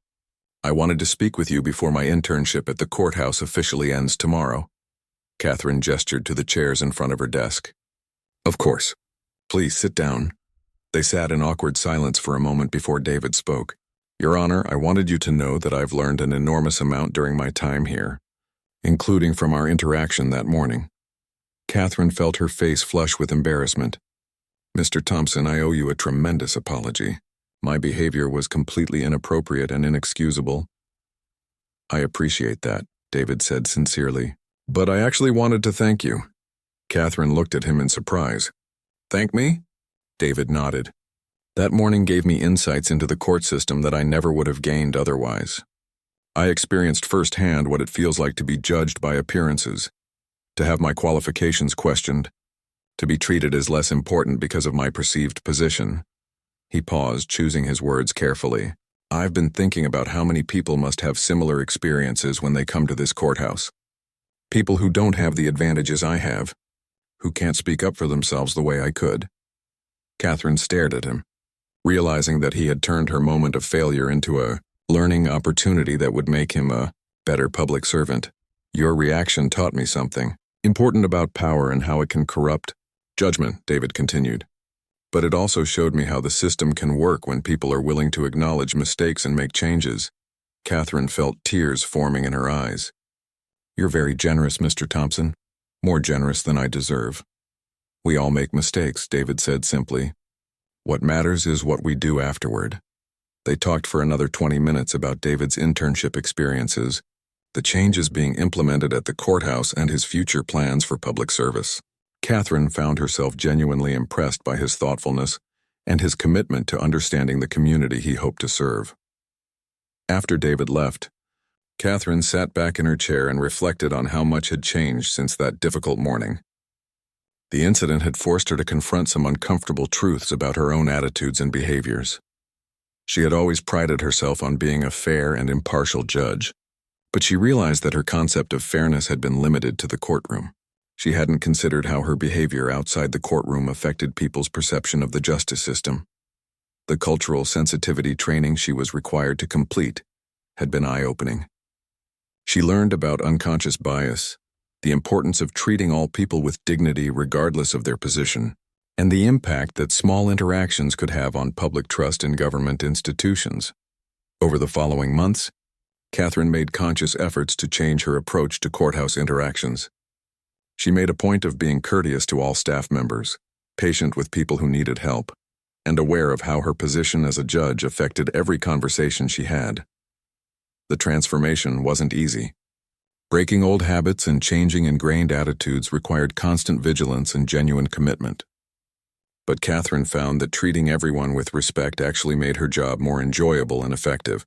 I wanted to speak with you before my internship at the courthouse officially ends tomorrow." Catherine gestured to the chairs in front of her desk. "Of course. Please sit down." They sat in awkward silence for a moment before David spoke. "Your Honor, I wanted you to know that I've learned an enormous amount during my time here, including from our interaction that morning." Catherine felt her face flush with embarrassment. "Mr. Thompson, I owe you a tremendous apology. My behavior was completely inappropriate and inexcusable." "I appreciate that," David said sincerely. "But I actually wanted to thank you." Catherine looked at him in surprise. "Thank me?" David nodded. "That morning gave me insights into the court system that I never would have gained otherwise. I experienced firsthand what it feels like to be judged by appearances, to have my qualifications questioned, to be treated as less important because of my perceived position." He paused, choosing his words carefully. "I've been thinking about how many people must have similar experiences when they come to this courthouse. People who don't have the advantages I have, who can't speak up for themselves the way I could." Catherine stared at him, realizing that he had turned her moment of failure into a learning opportunity that would make him a better public servant. "Your reaction taught me something important about power and how it can corrupt judgment," David continued. "But it also showed me how the system can work when people are willing to acknowledge mistakes and make changes." Catherine felt tears forming in her eyes. "You're very generous, Mr. Thompson. More generous than I deserve." "We all make mistakes," David said simply. "What matters is what we do afterward." They talked for another 20 minutes about David's internship experiences, the changes being implemented at the courthouse, and his future plans for public service. Catherine found herself genuinely impressed by his thoughtfulness and his commitment to understanding the community he hoped to serve. After David left, Catherine sat back in her chair and reflected on how much had changed since that difficult morning. The incident had forced her to confront some uncomfortable truths about her own attitudes and behaviors. She had always prided herself on being a fair and impartial judge, but she realized that her concept of fairness had been limited to the courtroom. She hadn't considered how her behavior outside the courtroom affected people's perception of the justice system. The cultural sensitivity training she was required to complete had been eye-opening. She learned about unconscious bias, the importance of treating all people with dignity regardless of their position, and the impact that small interactions could have on public trust in government institutions. Over the following months, Catherine made conscious efforts to change her approach to courthouse interactions. She made a point of being courteous to all staff members, patient with people who needed help, and aware of how her position as a judge affected every conversation she had. The transformation wasn't easy. Breaking old habits and changing ingrained attitudes required constant vigilance and genuine commitment. But Catherine found that treating everyone with respect actually made her job more enjoyable and effective.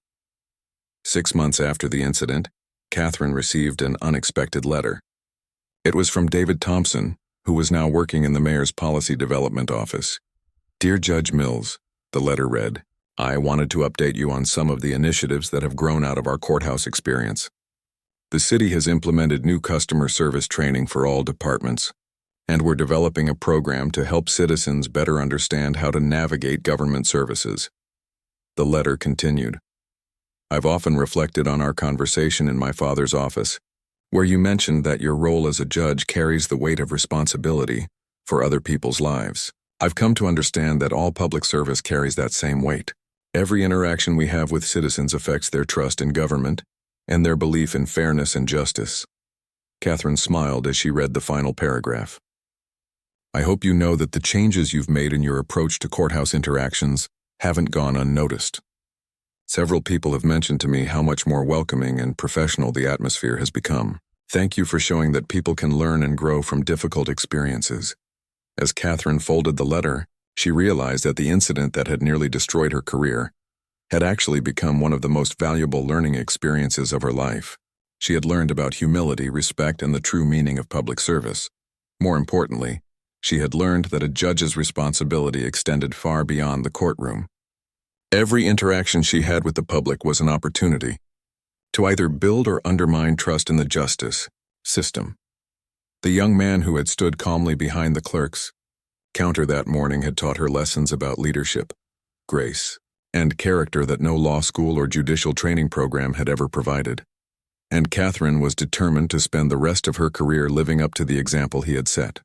6 months after the incident, Catherine received an unexpected letter. It was from David Thompson, who was now working in the mayor's policy development office. "Dear Judge Mills," the letter read, "I wanted to update you on some of the initiatives that have grown out of our courthouse experience. The city has implemented new customer service training for all departments, and we're developing a program to help citizens better understand how to navigate government services." The letter continued. "I've often reflected on our conversation in my father's office, where you mentioned that your role as a judge carries the weight of responsibility for other people's lives. I've come to understand that all public service carries that same weight. Every interaction we have with citizens affects their trust in government and their belief in fairness and justice. Catherine smiled as she read the final paragraph. I hope you know that the changes you've made in your approach to courthouse interactions haven't gone unnoticed. Several people have mentioned to me how much more welcoming and professional the atmosphere has become. Thank you for showing that people can learn and grow from difficult experiences. As Catherine folded the letter, she realized that the incident that had nearly destroyed her career had actually become one of the most valuable learning experiences of her life. She had learned about humility, respect, and the true meaning of public service. More importantly, she had learned that a judge's responsibility extended far beyond the courtroom. Every interaction she had with the public was an opportunity to either build or undermine trust in the justice system. The young man who had stood calmly behind the clerk's counter that morning had taught her lessons about leadership, grace, and character that no law school or judicial training program had ever provided. And Catherine was determined to spend the rest of her career living up to the example he had set.